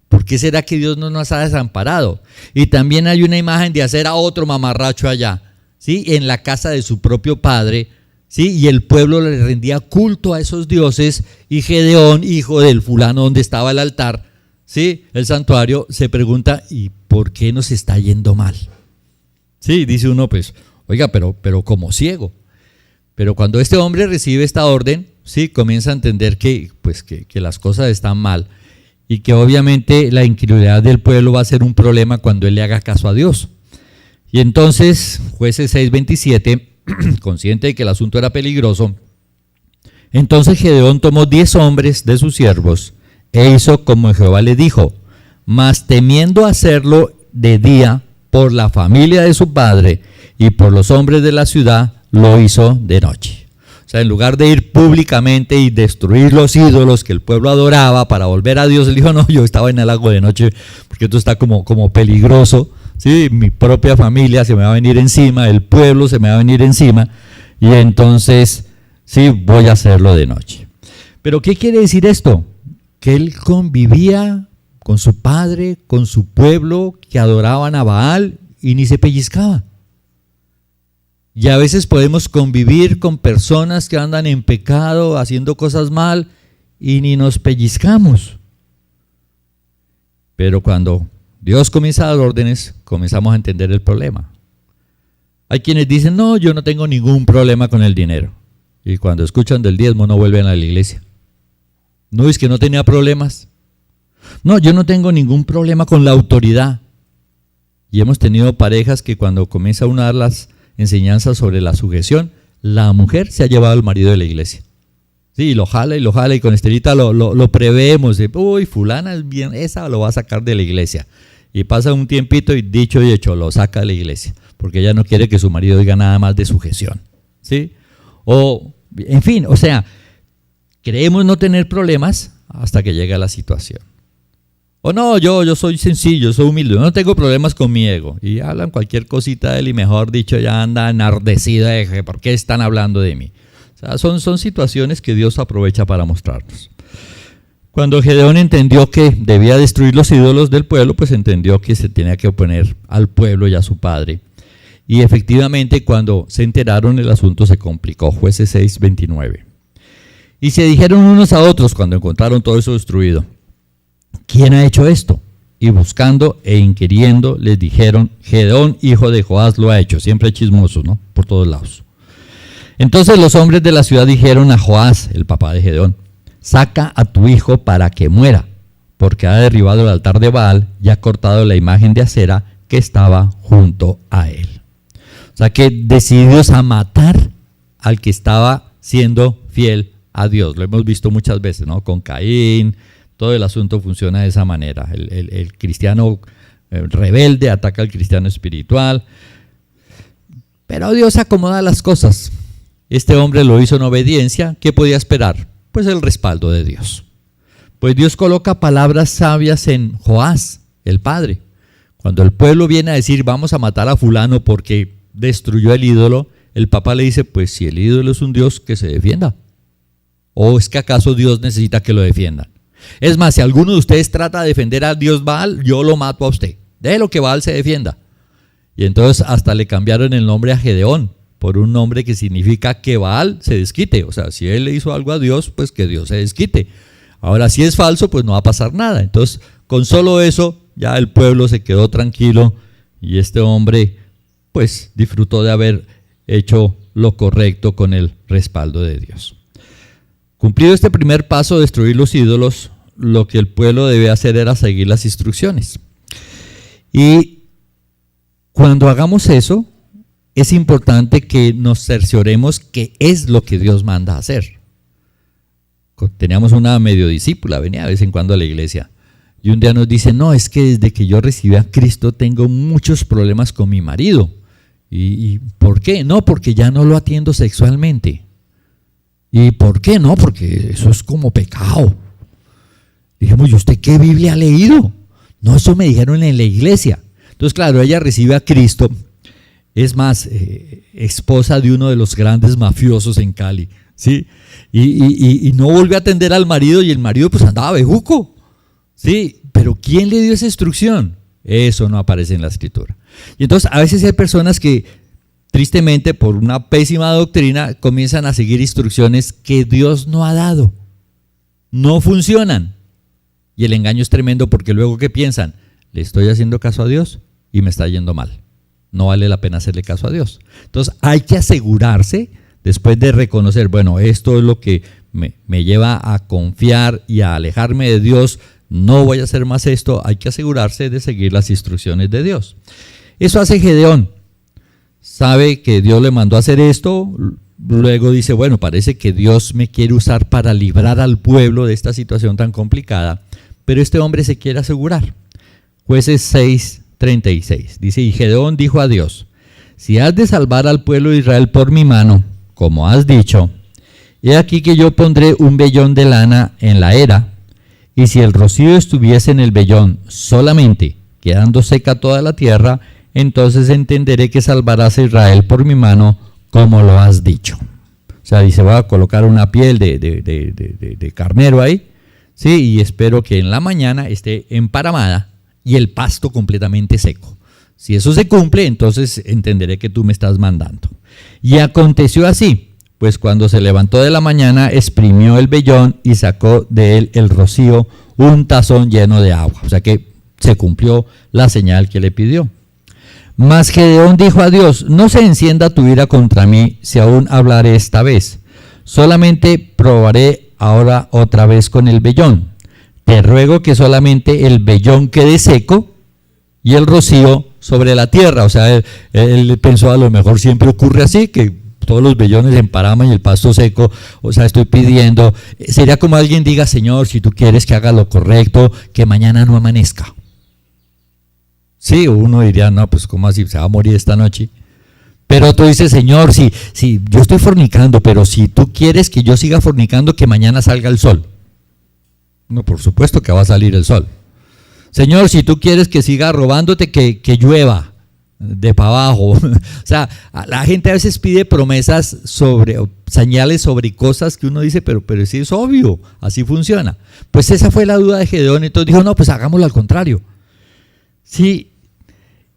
¿Por qué será que Dios no nos ha desamparado? Y también hay una imagen de hacer a otro mamarracho allá, ¿sí? En la casa de su propio padre, ¿sí? Y el pueblo le rendía culto a esos dioses, y Gedeón, hijo del fulano donde estaba el altar, ¿sí? El santuario, se pregunta: ¿y por qué nos está yendo mal? Sí, dice uno, pues, oiga, pero como ciego. Pero cuando este hombre recibe esta orden, sí, comienza a entender que las cosas están mal, y que obviamente la incredulidad del pueblo va a ser un problema cuando él le haga caso a Dios. Y entonces, Jueces 6:27, consciente de que el asunto era peligroso, entonces Gedeón tomó 10 hombres de sus siervos e hizo como Jehová le dijo, mas temiendo hacerlo de día por la familia de su padre y por los hombres de la ciudad, lo hizo de noche. O sea, en lugar de ir públicamente y destruir los ídolos que el pueblo adoraba para volver a Dios, él dijo: no, yo estaba en el lago de noche porque esto está como peligroso, ¿sí? Mi propia familia se me va a venir encima, el pueblo se me va a venir encima, y entonces, sí, voy a hacerlo de noche. ¿Pero qué quiere decir esto? Que él convivía con su padre, con su pueblo, que adoraban a Baal y ni se pellizcaba. Y a veces podemos convivir con personas que andan en pecado, haciendo cosas mal, y ni nos pellizcamos. Pero cuando Dios comienza a dar órdenes, comenzamos a entender el problema. Hay quienes dicen, no, yo no tengo ningún problema con el dinero. Y cuando escuchan del diezmo no vuelven a la iglesia. ¿No es que no tenía problemas? No, yo no tengo ningún problema con la autoridad. Y hemos tenido parejas que cuando comienza uno a dar las enseñanzas sobre la sujeción, la mujer se ha llevado al marido de la iglesia. Sí, lo jala y con Estelita lo preveemos. Uy, fulana es bien, esa lo va a sacar de la iglesia. Y pasa un tiempito y dicho y hecho, lo saca de la iglesia. Porque ella no quiere que su marido diga nada más de sujeción. ¿Sí? O, en fin, o sea, creemos no tener problemas hasta que llega la situación. O no, yo soy sencillo, soy humilde, no tengo problemas con mi ego. Y hablan cualquier cosita de él y mejor dicho ya anda enardecido de ¿por qué están hablando de mí? O sea, son situaciones que Dios aprovecha para mostrarnos. Cuando Gedeón entendió que debía destruir los ídolos del pueblo, pues entendió que se tenía que oponer al pueblo y a su padre. Y efectivamente cuando se enteraron el asunto se complicó. Jueces 6:29. Y se dijeron unos a otros cuando encontraron todo eso destruido, ¿quién ha hecho esto? Y buscando e inquiriendo les dijeron, Gedeón, hijo de Joás, lo ha hecho. Siempre hay chismosos, ¿no? Por todos lados. Entonces los hombres de la ciudad dijeron a Joás, el papá de Gedeón, saca a tu hijo para que muera, porque ha derribado el altar de Baal y ha cortado la imagen de acera que estaba junto a él. O sea que decididos a matar al que estaba siendo fiel a Dios. Lo hemos visto muchas veces, ¿no? Con Caín, todo el asunto funciona de esa manera. El cristiano rebelde ataca al cristiano espiritual. Pero Dios acomoda las cosas. Este hombre lo hizo en obediencia. ¿Qué podía esperar? Pues el respaldo de Dios. Pues Dios coloca palabras sabias en Joás, el padre. Cuando el pueblo viene a decir, vamos a matar a fulano porque destruyó el ídolo, el papá le dice, pues si el ídolo es un Dios, que se defienda. ¿O es que acaso Dios necesita que lo defiendan? Es más, si alguno de ustedes trata de defender a Dios Baal, yo lo mato a usted. Déjelo que Baal se defienda. Y entonces hasta le cambiaron el nombre a Gedeón, por un nombre que significa que Baal se desquite. O sea, si él le hizo algo a Dios, pues que Dios se desquite. Ahora, si es falso, pues no va a pasar nada. Entonces, con solo eso, ya el pueblo se quedó tranquilo y este hombre, pues, disfrutó de haber hecho lo correcto con el respaldo de Dios. Cumplido este primer paso, destruir los ídolos, lo que el pueblo debe hacer era seguir las instrucciones. Y cuando hagamos eso, es importante que nos cercioremos qué es lo que Dios manda hacer. Teníamos una medio discípula, venía de vez en cuando a la iglesia, y un día nos dice, no, es que desde que yo recibí a Cristo tengo muchos problemas con mi marido. ¿Y por qué? No, porque ya no lo atiendo sexualmente. ¿Y por qué? No, porque eso es como pecado. Dijimos, ¿y usted qué Biblia ha leído? No, eso me dijeron en la iglesia. Entonces, claro, ella recibe a Cristo. Es más, esposa de uno de los grandes mafiosos en Cali, ¿sí? Y no volvió a atender al marido y el marido pues andaba bejuco, ¿sí? Pero ¿quién le dio esa instrucción? Eso no aparece en la Escritura. Y entonces a veces hay personas que tristemente por una pésima doctrina comienzan a seguir instrucciones que Dios no ha dado. No funcionan. Y el engaño es tremendo porque luego ¿qué piensan? Le estoy haciendo caso a Dios y me está yendo mal. No vale la pena hacerle caso a Dios. Entonces hay que asegurarse, después de reconocer, bueno, esto es lo que me lleva a confiar y a alejarme de Dios, no voy a hacer más esto, hay que asegurarse de seguir las instrucciones de Dios. Eso hace Gedeón. Sabe que Dios le mandó a hacer esto, luego dice, bueno, parece que Dios me quiere usar para librar al pueblo de esta situación tan complicada, pero este hombre se quiere asegurar. Jueces 6:36, dice, y Gedeón dijo a Dios, si has de salvar al pueblo de Israel por mi mano, como has dicho, he aquí que yo pondré un vellón de lana en la era, y si el rocío estuviese en el vellón solamente, quedando seca toda la tierra, entonces entenderé que salvarás a Israel por mi mano, como lo has dicho. O sea, dice, voy a colocar una piel de carnero ahí, ¿sí? Y espero que en la mañana esté emparamada y el pasto completamente seco. Si eso se cumple, entonces entenderé que tú me estás mandando. Y aconteció así, pues cuando se levantó de la mañana, exprimió el vellón y sacó de él el rocío, un tazón lleno de agua. O sea que se cumplió la señal que le pidió. Mas Gedeón dijo a Dios, no se encienda tu ira contra mí si aún hablaré esta vez. Solamente probaré ahora otra vez con el vellón. Te ruego que solamente el vellón quede seco y el rocío sobre la tierra. O sea, él pensó, a lo mejor siempre ocurre así, que todos los vellones se emparaman y el pasto seco. O sea, estoy pidiendo, sería como alguien diga, Señor, si tú quieres que haga lo correcto, que mañana no amanezca. Sí, uno diría, no, pues ¿cómo así? Se va a morir esta noche. Pero tú dices, Señor, si yo estoy fornicando, pero si tú quieres que yo siga fornicando, que mañana salga el sol. No, por supuesto que va a salir el sol. Señor, si tú quieres que siga robándote, que llueva de para abajo. O sea, la gente a veces pide promesas señales sobre cosas que uno dice, pero sí es obvio, así funciona. Pues esa fue la duda de Gedeón, entonces dijo, no, pues hagámoslo al contrario. Sí.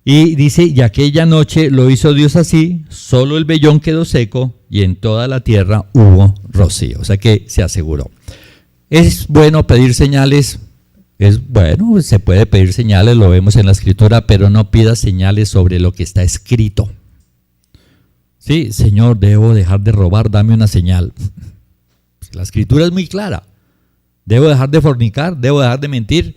Y dice, y aquella noche lo hizo Dios así, solo el vellón quedó seco y en toda la tierra hubo rocío. O sea que se aseguró. Es bueno pedir señales, es bueno, se puede pedir señales, lo vemos en la Escritura, pero no pidas señales sobre lo que está escrito. Sí, Señor, debo dejar de robar, dame una señal. La Escritura es muy clara. Debo dejar de fornicar, debo dejar de mentir.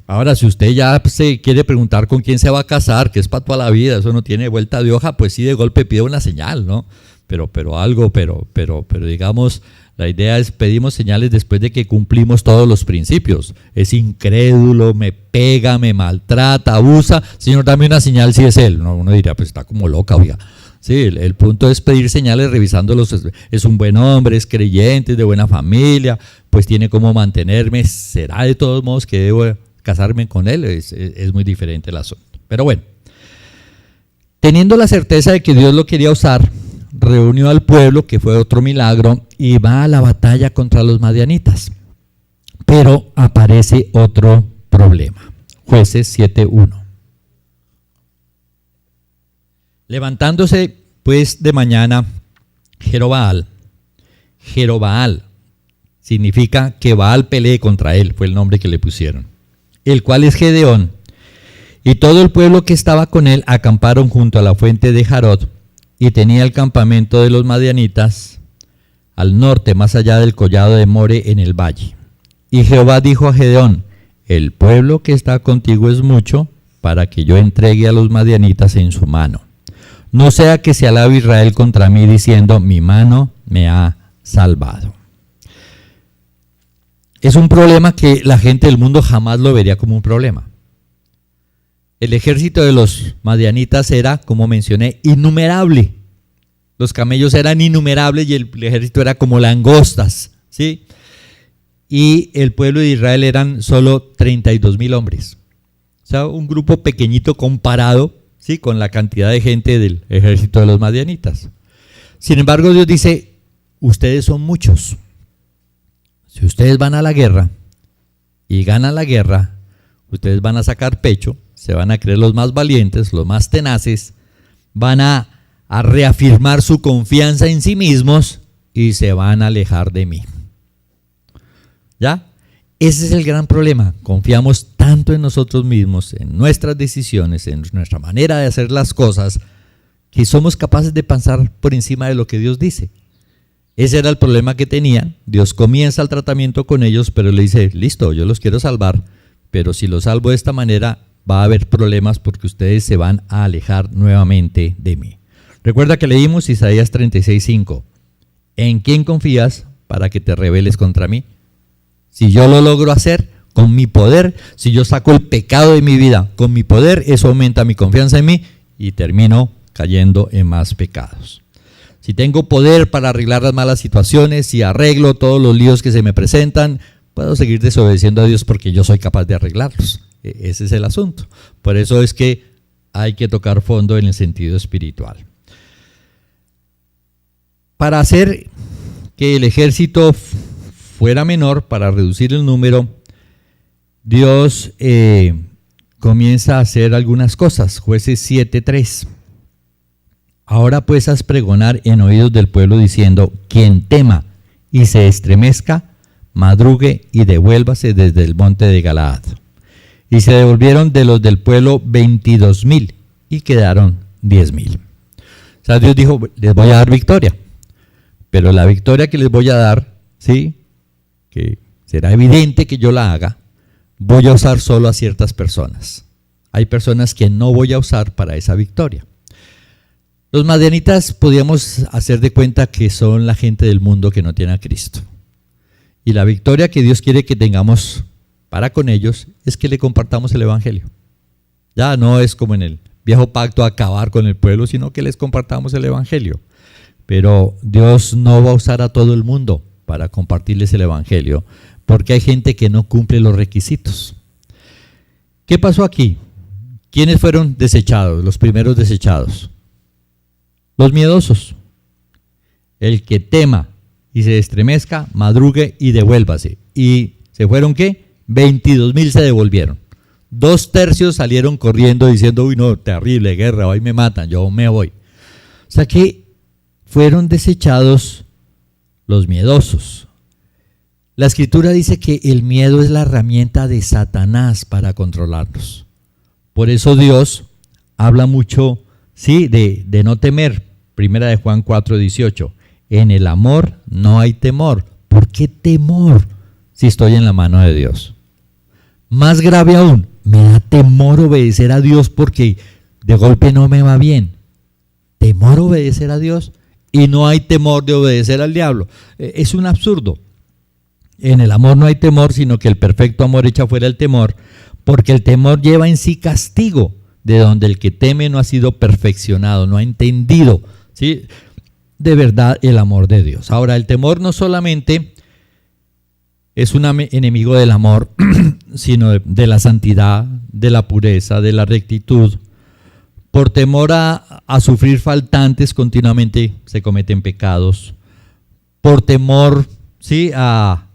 Ahora, si usted ya se quiere preguntar con quién se va a casar, que es para toda la vida, eso no tiene vuelta de hoja, pues sí, de golpe pide una señal, ¿no? Pero digamos, la idea es pedimos señales después de que cumplimos todos los principios. Es incrédulo, me pega, me maltrata, abusa. Señor, dame una señal si es él. No, uno diría, pues está como loca, oiga. Sí, el punto es pedir señales revisándolos. Es un buen hombre, es creyente, es de buena familia, pues tiene cómo mantenerme. ¿Será de todos modos que debo casarme con él? Es muy diferente el asunto. Pero bueno, teniendo la certeza de que Dios lo quería usar, reunió al pueblo, que fue otro milagro, y va a la batalla contra los madianitas. Pero aparece otro problema. Jueces 7:1. Levantándose pues de mañana, Jerobaal significa que Baal pelee contra él, fue el nombre que le pusieron, el cual es Gedeón, y todo el pueblo que estaba con él acamparon junto a la fuente de Jarod, y tenía el campamento de los madianitas al norte, más allá del collado de More en el valle. Y Jehová dijo a Gedeón, el pueblo que está contigo es mucho para que yo entregue a los madianitas en su mano. No sea que se alabe Israel contra mí diciendo, mi mano me ha salvado. Es un problema que la gente del mundo jamás lo vería como un problema. El ejército de los madianitas era, como mencioné, innumerable. Los camellos eran innumerables y el ejército era como langostas, ¿sí? Y el pueblo de Israel eran solo 32,000 hombres. O sea, un grupo pequeñito comparado, ¿sí?, con la cantidad de gente del ejército de los madianitas. Sin embargo, Dios dice, ustedes son muchos. Si ustedes van a la guerra y ganan la guerra, ustedes van a sacar pecho, se van a creer los más valientes, los más tenaces, van a reafirmar su confianza en sí mismos y se van a alejar de mí. ¿Ya? Ese es el gran problema. Confiamos tanto en nosotros mismos, en nuestras decisiones, en nuestra manera de hacer las cosas, que somos capaces de pasar por encima de lo que Dios dice. Ese era el problema que tenían. Dios comienza el tratamiento con ellos, pero le dice, listo, yo los quiero salvar, pero si los salvo de esta manera, va a haber problemas porque ustedes se van a alejar nuevamente de mí. Recuerda que leímos Isaías 36:5. ¿En quién confías para que te rebeles contra mí? Si yo lo logro hacer con mi poder, si yo saco el pecado de mi vida con mi poder, eso aumenta mi confianza en mí y termino cayendo en más pecados. Si tengo poder para arreglar las malas situaciones, si arreglo todos los líos que se me presentan, puedo seguir desobedeciendo a Dios porque yo soy capaz de arreglarlos. Ese es el asunto. Por eso es que hay que tocar fondo en el sentido espiritual. Para hacer que el ejército fuera menor, para reducir el número, Dios comienza a hacer algunas cosas. Jueces 7:3. Ahora pues haz pregonar en oídos del pueblo diciendo: quien tema y se estremezca, madrugue y devuélvase desde el monte de Galaad. Y se devolvieron de los del pueblo 22,000 y quedaron 10,000. O sea, Dios dijo: les voy a dar victoria, pero la victoria que les voy a dar, ¿sí?, que será evidente que yo la haga, voy a usar solo a ciertas personas. Hay personas que no voy a usar para esa victoria. Los madianitas podríamos hacer de cuenta que son la gente del mundo que no tiene a Cristo. Y la victoria que Dios quiere que tengamos para con ellos es que le compartamos el evangelio. Ya no es como en el viejo pacto acabar con el pueblo, sino que les compartamos el evangelio. Pero Dios no va a usar a todo el mundo para compartirles el evangelio, porque hay gente que no cumple los requisitos. ¿Qué pasó aquí? ¿Quiénes fueron desechados, los primeros desechados? Los miedosos. El que tema y se estremezca, madrugue y devuélvase. ¿Y se fueron qué? 22,000 se devolvieron. 2/3 salieron corriendo diciendo: uy, no, terrible guerra, hoy me matan, yo me voy. O sea que fueron desechados los miedosos. La Escritura dice que el miedo es la herramienta de Satanás para controlarnos. Por eso Dios habla mucho, sí, de no temer. Primera de Juan 4:18. En el amor no hay temor. ¿Por qué temor si estoy en la mano de Dios? Más grave aún, me da temor obedecer a Dios porque de golpe no me va bien. Temor obedecer a Dios y no hay temor de obedecer al diablo. Es un absurdo. En el amor no hay temor, sino que el perfecto amor echa fuera el temor, porque el temor lleva en sí castigo, de donde el que teme no ha sido perfeccionado, no ha entendido, ¿sí?, de verdad el amor de Dios. Ahora, el temor no solamente es un enemigo del amor, sino de la santidad, de la pureza, de la rectitud. Por temor a sufrir faltantes, continuamente se cometen pecados. Por temor, ¿sí?, a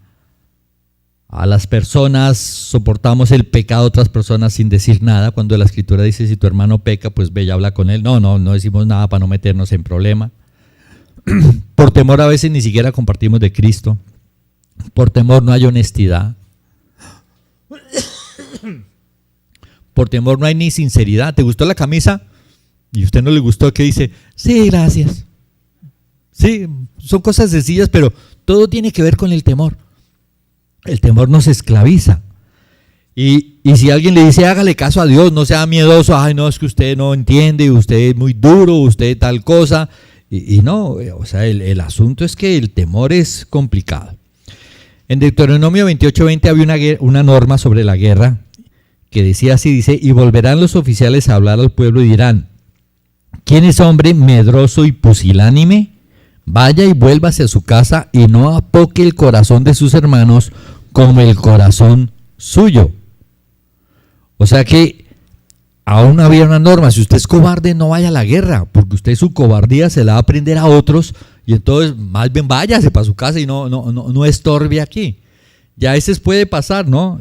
las personas, soportamos el pecado de otras personas sin decir nada. Cuando la Escritura dice: si tu hermano peca, pues ve y habla con él. No decimos nada para no meternos en problema. Por temor a veces ni siquiera compartimos de Cristo. Por temor no hay honestidad. Por temor no hay ni sinceridad. ¿Te gustó la camisa? Y a usted no le gustó, ¿qué dice? Sí, gracias. Sí, son cosas sencillas, pero todo tiene que ver con el temor. El temor nos esclaviza. Y si alguien le dice: hágale caso a Dios, no sea miedoso, ay, no, es que usted no entiende, usted es muy duro, usted tal cosa. Y no, o sea, el asunto es que el temor es complicado. En Deuteronomio 28:20 había una norma sobre la guerra que decía así, dice: y volverán los oficiales a hablar al pueblo y dirán: ¿quién es hombre medroso y pusilánime? Vaya y vuélvase a su casa y no apoque el corazón de sus hermanos como el corazón suyo. O sea que aún había una norma: si usted es cobarde, no vaya a la guerra, porque usted su cobardía se la va a aprender a otros, y entonces más bien váyase para su casa y no estorbe aquí. Ya a veces puede pasar, ¿no?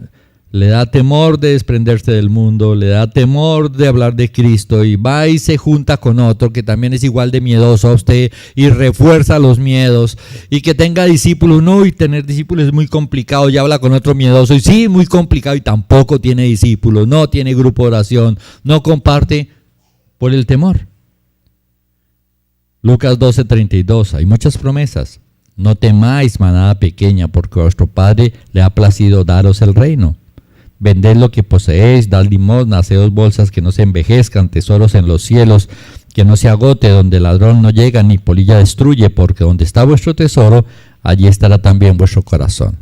Le da temor de desprenderse del mundo, le da temor de hablar de Cristo y va y se junta con otro que también es igual de miedoso a usted y refuerza los miedos, y que tenga discípulos. No, y tener discípulos es muy complicado, y habla con otro miedoso y sí, muy complicado, y tampoco tiene discípulos, no tiene grupo de oración, no comparte por el temor. Lucas 12:32, hay muchas promesas. No temáis, manada pequeña, porque a vuestro Padre le ha placido daros el reino. Vended lo que poseéis, dad limosna, haceos bolsas que no se envejezcan, tesoros en los cielos, que no se agote, donde el ladrón no llega ni polilla destruye, porque donde está vuestro tesoro, allí estará también vuestro corazón.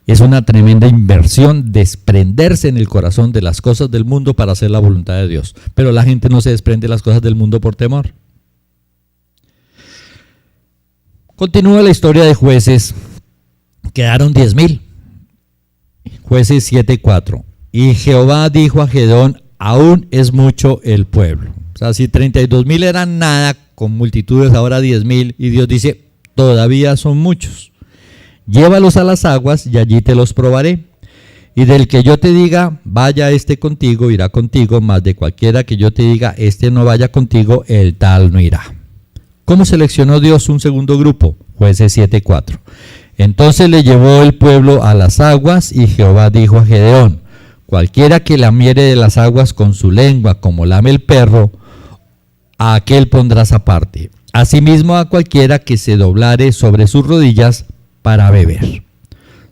Es una tremenda inversión desprenderse en el corazón de las cosas del mundo para hacer la voluntad de Dios. Pero la gente no se desprende de las cosas del mundo por temor. Continúa la historia de Jueces. Quedaron 10,000. Jueces 7:4. Y Jehová dijo a Gedeón, aún es mucho el pueblo. O sea, si 32,000 eran nada, con multitudes ahora 10,000, y Dios dice, todavía son muchos. Llévalos a las aguas y allí te los probaré. Y del que yo te diga, vaya este contigo, irá contigo, mas de cualquiera que yo te diga, este no vaya contigo, el tal no irá. ¿Cómo seleccionó Dios un segundo grupo? Jueces 7:4. Entonces le llevó el pueblo a las aguas, y Jehová dijo a Gedeón, cualquiera que lamiere de las aguas con su lengua, como lame el perro, a aquel pondrás aparte. Asimismo a cualquiera que se doblare sobre sus rodillas para beber.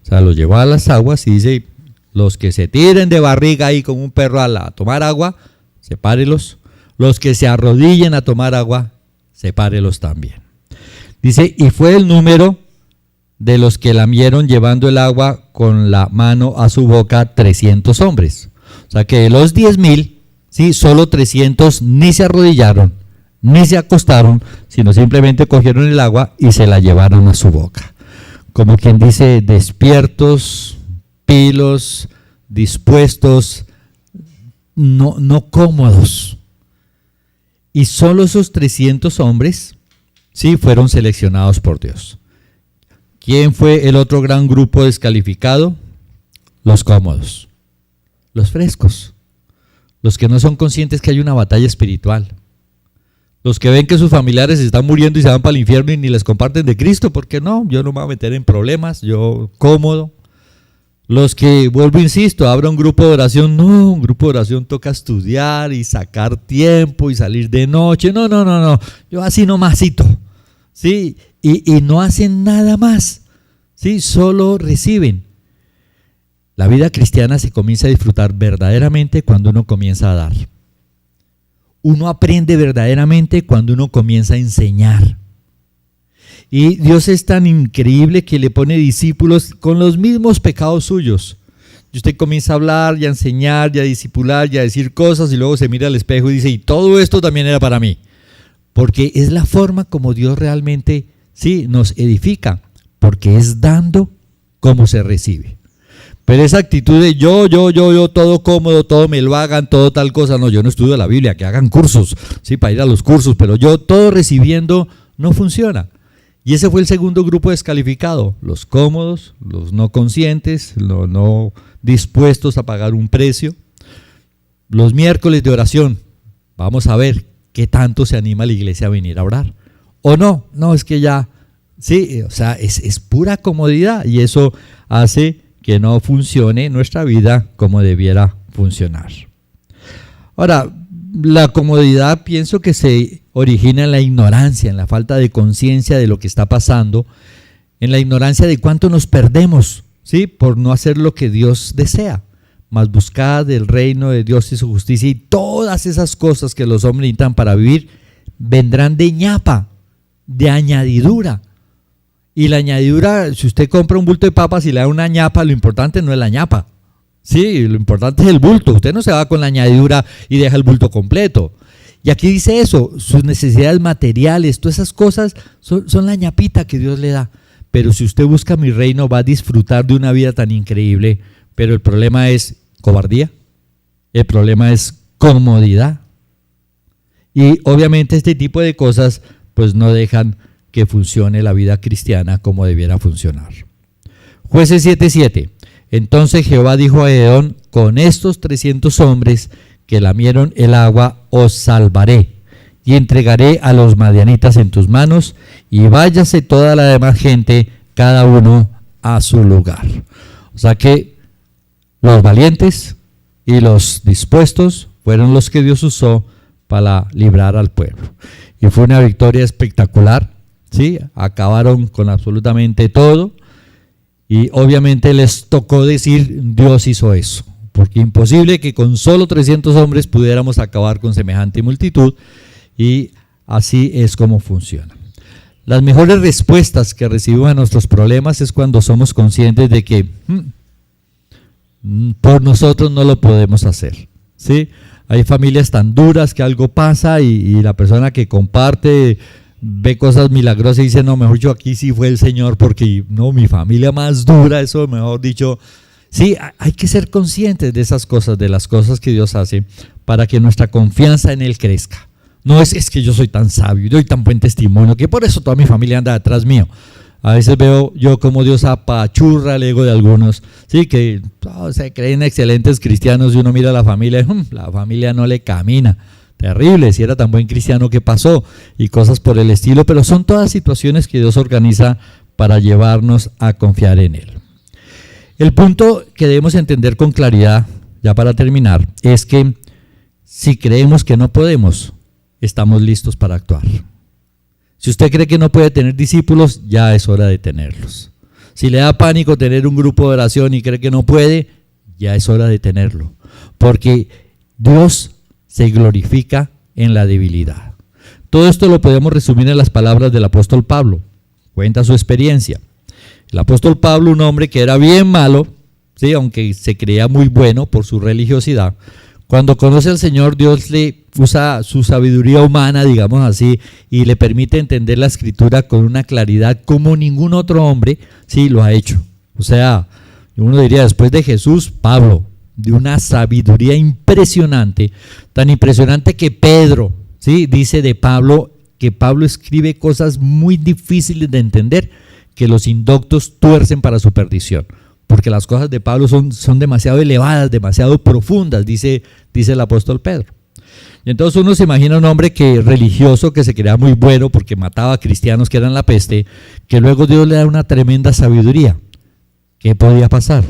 O sea, los llevó a las aguas y dice, los que se tiren de barriga ahí como un perro a tomar agua, sepárelos. Los que se arrodillen a tomar agua, sepárelos también. Dice, y fue el número de los que lamieron llevando el agua con la mano a su boca 300 hombres. O sea que de los 10,000, ¿sí? Solo 300 ni se arrodillaron, ni se acostaron, sino simplemente cogieron el agua y se la llevaron a su boca. Como quien dice, despiertos, pilos, dispuestos, no cómodos. Y solo esos 300 hombres, sí, fueron seleccionados por Dios. ¿Quién fue el otro gran grupo descalificado? Los cómodos, los frescos, los que no son conscientes que hay una batalla espiritual, los que ven que sus familiares están muriendo y se van para el infierno y ni les comparten de Cristo, porque no, yo no me voy a meter en problemas, yo cómodo. Los que, vuelvo, insisto, abra un grupo de oración, no, un grupo de oración toca estudiar y sacar tiempo y salir de noche, no, yo así nomasito, ¿sí? Y no hacen nada más, ¿sí? Solo reciben. La vida cristiana se comienza a disfrutar verdaderamente cuando uno comienza a dar. Uno aprende verdaderamente cuando uno comienza a enseñar. Y Dios es tan increíble que le pone discípulos con los mismos pecados suyos. Y usted comienza a hablar y a enseñar y a discipular y a decir cosas y luego se mira al espejo y dice, y todo esto también era para mí. Porque es la forma como Dios realmente, sí, nos edifica. Porque es dando como se recibe. Pero esa actitud de yo, todo cómodo, todo me lo hagan, todo tal cosa. No, yo no estudio la Biblia, que hagan cursos, sí, para ir a los cursos. Pero yo todo recibiendo no funciona. Y ese fue el segundo grupo descalificado, los cómodos, los no conscientes, los no dispuestos a pagar un precio. Los miércoles de oración, vamos a ver qué tanto se anima la iglesia a venir a orar. O no, es que ya, sí, o sea, es pura comodidad y eso hace que no funcione nuestra vida como debiera funcionar. Ahora, la comodidad pienso que se origina en la ignorancia, en la falta de conciencia de lo que está pasando, en la ignorancia de cuánto nos perdemos, ¿sí? Por no hacer lo que Dios desea, mas buscad el reino de Dios y su justicia y todas esas cosas que los hombres necesitan para vivir vendrán de ñapa, de añadidura. Y la añadidura, si usted compra un bulto de papas y le da una ñapa, lo importante no es la ñapa. Sí, lo importante es el bulto. Usted no se va con la añadidura y deja el bulto completo. Y aquí dice eso, sus necesidades materiales, todas esas cosas son la ñapita que Dios le da. Pero si usted busca mi reino, va a disfrutar de una vida tan increíble. Pero el problema es cobardía, el problema es comodidad. Y obviamente este tipo de cosas pues no dejan que funcione la vida cristiana como debiera funcionar. Jueces 7:7. Entonces Jehová dijo a Gedeón, con estos 300 hombres que lamieron el agua, os salvaré y entregaré a los madianitas en tus manos y váyase toda la demás gente, cada uno a su lugar. O sea que los valientes y los dispuestos fueron los que Dios usó para librar al pueblo. Y fue una victoria espectacular, ¿sí? Acabaron con absolutamente todo. Y obviamente les tocó decir, Dios hizo eso, porque imposible que con solo 300 hombres pudiéramos acabar con semejante multitud, y así es como funciona. Las mejores respuestas que recibimos a nuestros problemas es cuando somos conscientes de que por nosotros no lo podemos hacer, ¿sí? Hay familias tan duras que algo pasa y la persona que comparte ve cosas milagrosas y dice, no, mejor yo aquí sí fue el Señor, porque no, mi familia más dura, eso mejor dicho, Sí, hay que ser conscientes de esas cosas, de las cosas que Dios hace, para que nuestra confianza en Él crezca. No es que yo soy tan sabio y doy tan buen testimonio, que por eso toda mi familia anda detrás mío. A veces veo yo cómo Dios apachurra el ego de algunos, sí, que se creen excelentes cristianos, y uno mira a la familia no le camina. Terrible, si era tan buen cristiano, ¿qué pasó? Y cosas por el estilo, pero son todas situaciones que Dios organiza para llevarnos a confiar en Él. El punto que debemos entender con claridad, ya para terminar, es que si creemos que no podemos, estamos listos para actuar. Si usted cree que no puede tener discípulos, ya es hora de tenerlos. Si le da pánico tener un grupo de oración y cree que no puede, ya es hora de tenerlo. Porque Dios se glorifica en la debilidad. Todo esto lo podemos resumir en las palabras del apóstol Pablo. Cuenta su experiencia. El apóstol Pablo, un hombre que era bien malo, ¿sí? Aunque se creía muy bueno por su religiosidad, cuando conoce al Señor, Dios le usa su sabiduría humana, digamos así, y le permite entender la Escritura con una claridad como ningún otro hombre, sí, lo ha hecho. O sea, uno diría, después de Jesús, Pablo, de una sabiduría impresionante, tan impresionante que Pedro, sí, dice de Pablo, que Pablo escribe cosas muy difíciles de entender, que los indoctos tuercen para su perdición. Porque las cosas de Pablo son demasiado elevadas, demasiado profundas, dice el apóstol Pedro. Y entonces uno se imagina un hombre religioso que se creía muy bueno porque mataba a cristianos que eran la peste, que luego Dios le da una tremenda sabiduría. ¿Qué podía pasar?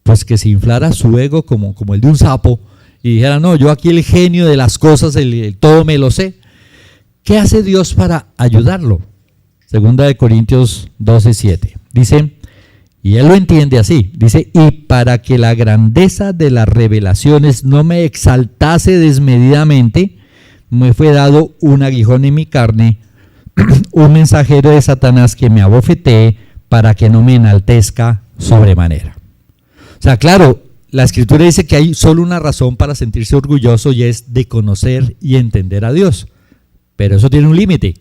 Pues que se inflara su ego como el de un sapo y dijera, no, yo aquí el genio de las cosas, el todo me lo sé. ¿Qué hace Dios para ayudarlo? Segunda de Corintios 12:7. Dice, y él lo entiende así, dice, y para que la grandeza de las revelaciones no me exaltase desmedidamente, me fue dado un aguijón en mi carne, un mensajero de Satanás que me abofetee para que no me enaltezca sobremanera. O sea, claro, la Escritura dice que hay solo una razón para sentirse orgulloso y es de conocer y entender a Dios. Pero eso tiene un límite,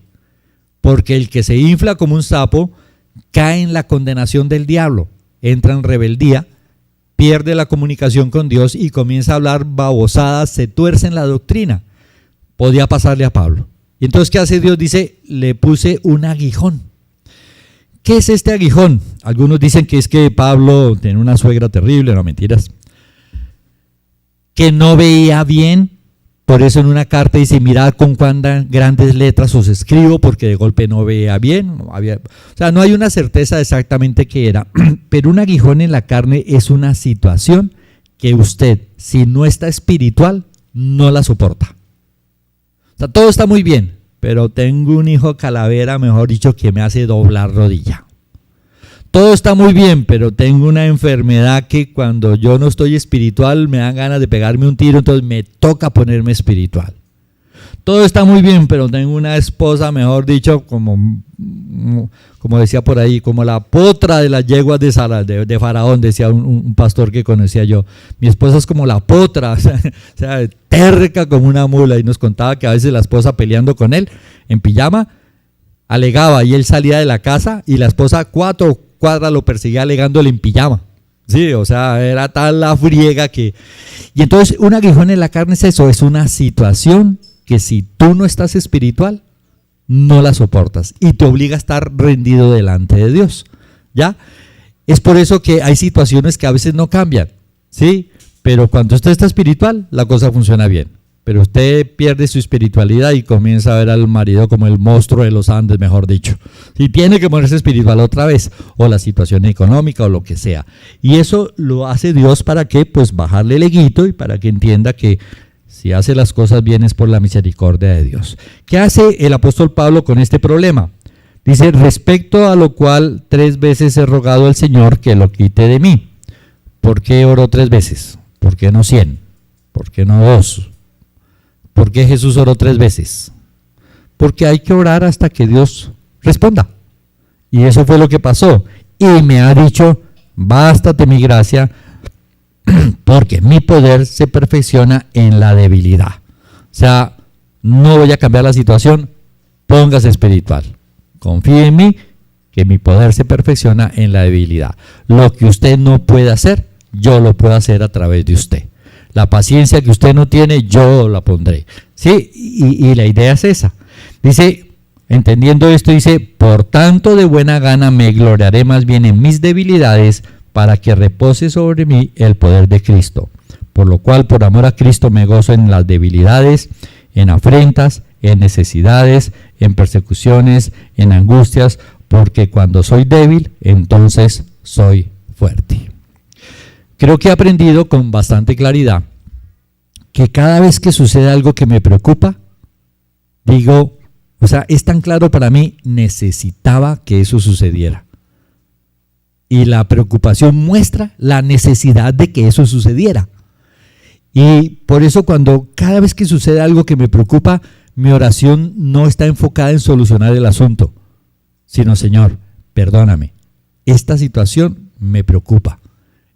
porque el que se infla como un sapo cae en la condenación del diablo, entra en rebeldía, pierde la comunicación con Dios y comienza a hablar babosadas, se tuerce en la doctrina. Podía pasarle a Pablo. Y entonces, ¿qué hace Dios? Dice, le puse un aguijón. ¿Qué es este aguijón? Algunos dicen que es que Pablo tenía una suegra terrible, no, mentiras, que no veía bien. Por eso en una carta dice, mirad con cuántas grandes letras os escribo, porque de golpe no veía bien. O sea, no hay una certeza exactamente qué era, pero un aguijón en la carne es una situación que usted, si no está espiritual, no la soporta. O sea, todo está muy bien, pero tengo un hijo calavera, mejor dicho, que me hace doblar rodilla. Todo está muy bien, pero tengo una enfermedad que cuando yo no estoy espiritual me dan ganas de pegarme un tiro, entonces me toca ponerme espiritual. Todo está muy bien, pero tengo una esposa, mejor dicho, como decía por ahí, como la potra de las yeguas de Faraón, decía un pastor que conocía yo. Mi esposa es como la potra, o sea, terca como una mula, y nos contaba que a veces la esposa peleando con él en pijama, alegaba y él salía de la casa y la esposa 4 cuadras lo perseguía alegándole en pijama. Sí, o sea, era tal la friega que... Y entonces un aguijón en la carne es eso, es una situación que si tú no estás espiritual, no la soportas y te obliga a estar rendido delante de Dios, ¿ya? Es por eso que hay situaciones que a veces no cambian, ¿sí? Pero cuando usted está espiritual, la cosa funciona bien. Pero usted pierde su espiritualidad y comienza a ver al marido como el monstruo de los Andes, mejor dicho. Y tiene que ponerse espiritual otra vez, o la situación económica o lo que sea. Y eso lo hace Dios para que, pues, bajarle el eguito y para que entienda que si hace las cosas bien es por la misericordia de Dios. ¿Qué hace el apóstol Pablo con este problema? Dice, respecto a lo cual 3 veces he rogado al Señor que lo quite de mí. ¿Por qué oró 3 veces? ¿Por qué no 100? ¿Por qué no 2? ¿Por qué Jesús oró 3 veces? Porque hay que orar hasta que Dios responda. Y eso fue lo que pasó. Y me ha dicho, bástate mi gracia, porque mi poder se perfecciona en la debilidad. O sea, no voy a cambiar la situación, póngase espiritual. Confíe en mí, que mi poder se perfecciona en la debilidad. Lo que usted no puede hacer, yo lo puedo hacer a través de usted. La paciencia que usted no tiene, yo la pondré. Sí, y la idea es esa. Dice, entendiendo esto, dice, por tanto de buena gana me gloriaré más bien en mis debilidades, para que repose sobre mí el poder de Cristo. Por lo cual, por amor a Cristo, me gozo en las debilidades, en afrentas, en necesidades, en persecuciones, en angustias, porque cuando soy débil, entonces soy fuerte. Creo que he aprendido con bastante claridad que cada vez que sucede algo que me preocupa, digo, o sea, es tan claro para mí, necesitaba que eso sucediera. Y la preocupación muestra la necesidad de que eso sucediera. Y por eso cada vez que sucede algo que me preocupa, mi oración no está enfocada en solucionar el asunto, sino, Señor, perdóname, esta situación me preocupa,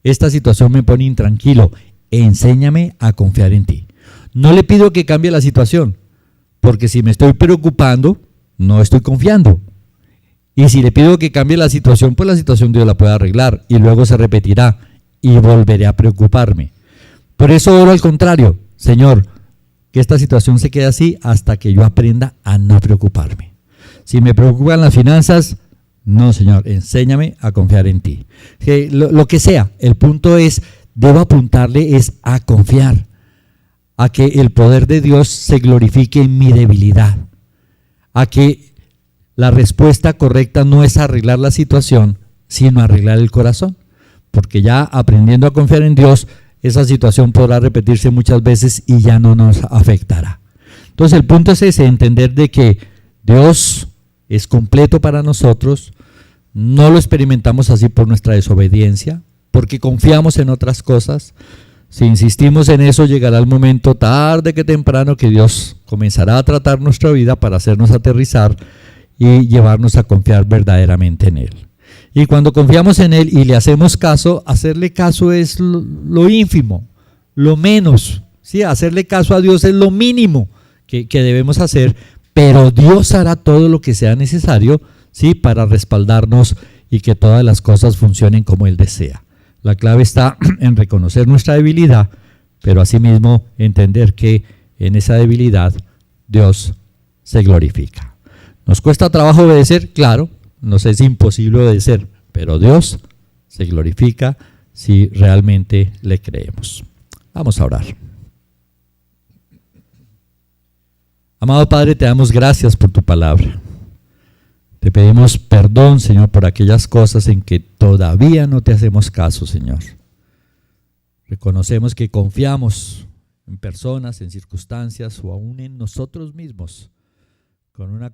esta situación me pone intranquilo, enséñame a confiar en ti. No le pido que cambie la situación, porque si me estoy preocupando, no estoy confiando. Y si le pido que cambie la situación, pues la situación Dios la puede arreglar y luego se repetirá y volveré a preocuparme. Por eso oro al contrario, Señor, que esta situación se quede así hasta que yo aprenda a no preocuparme. Si me preocupan las finanzas, no, Señor, enséñame a confiar en ti. Lo que sea, el punto es, debo apuntarle es a confiar, a que el poder de Dios se glorifique en mi debilidad, a que la respuesta correcta no es arreglar la situación, sino arreglar el corazón, porque ya aprendiendo a confiar en Dios, esa situación podrá repetirse muchas veces y ya no nos afectará. Entonces el punto es ese, entender de que Dios es completo para nosotros, no lo experimentamos así por nuestra desobediencia, porque confiamos en otras cosas. Si insistimos en eso, llegará el momento tarde que temprano que Dios comenzará a tratar nuestra vida para hacernos aterrizar y llevarnos a confiar verdaderamente en Él. Y cuando confiamos en Él y le hacemos caso, hacerle caso es lo ínfimo, lo menos. ¿Sí? Hacerle caso a Dios es lo mínimo que debemos hacer, pero Dios hará todo lo que sea necesario, ¿sí? Para respaldarnos y que todas las cosas funcionen como Él desea. La clave está en reconocer nuestra debilidad, pero asimismo entender que en esa debilidad Dios se glorifica. ¿Nos cuesta trabajo obedecer? Claro, nos es imposible obedecer, pero Dios se glorifica si realmente le creemos. Vamos a orar. Amado Padre, te damos gracias por tu palabra. Te pedimos perdón, Señor, por aquellas cosas en que todavía no te hacemos caso, Señor. Reconocemos que confiamos en personas, en circunstancias o aún en nosotros mismos con una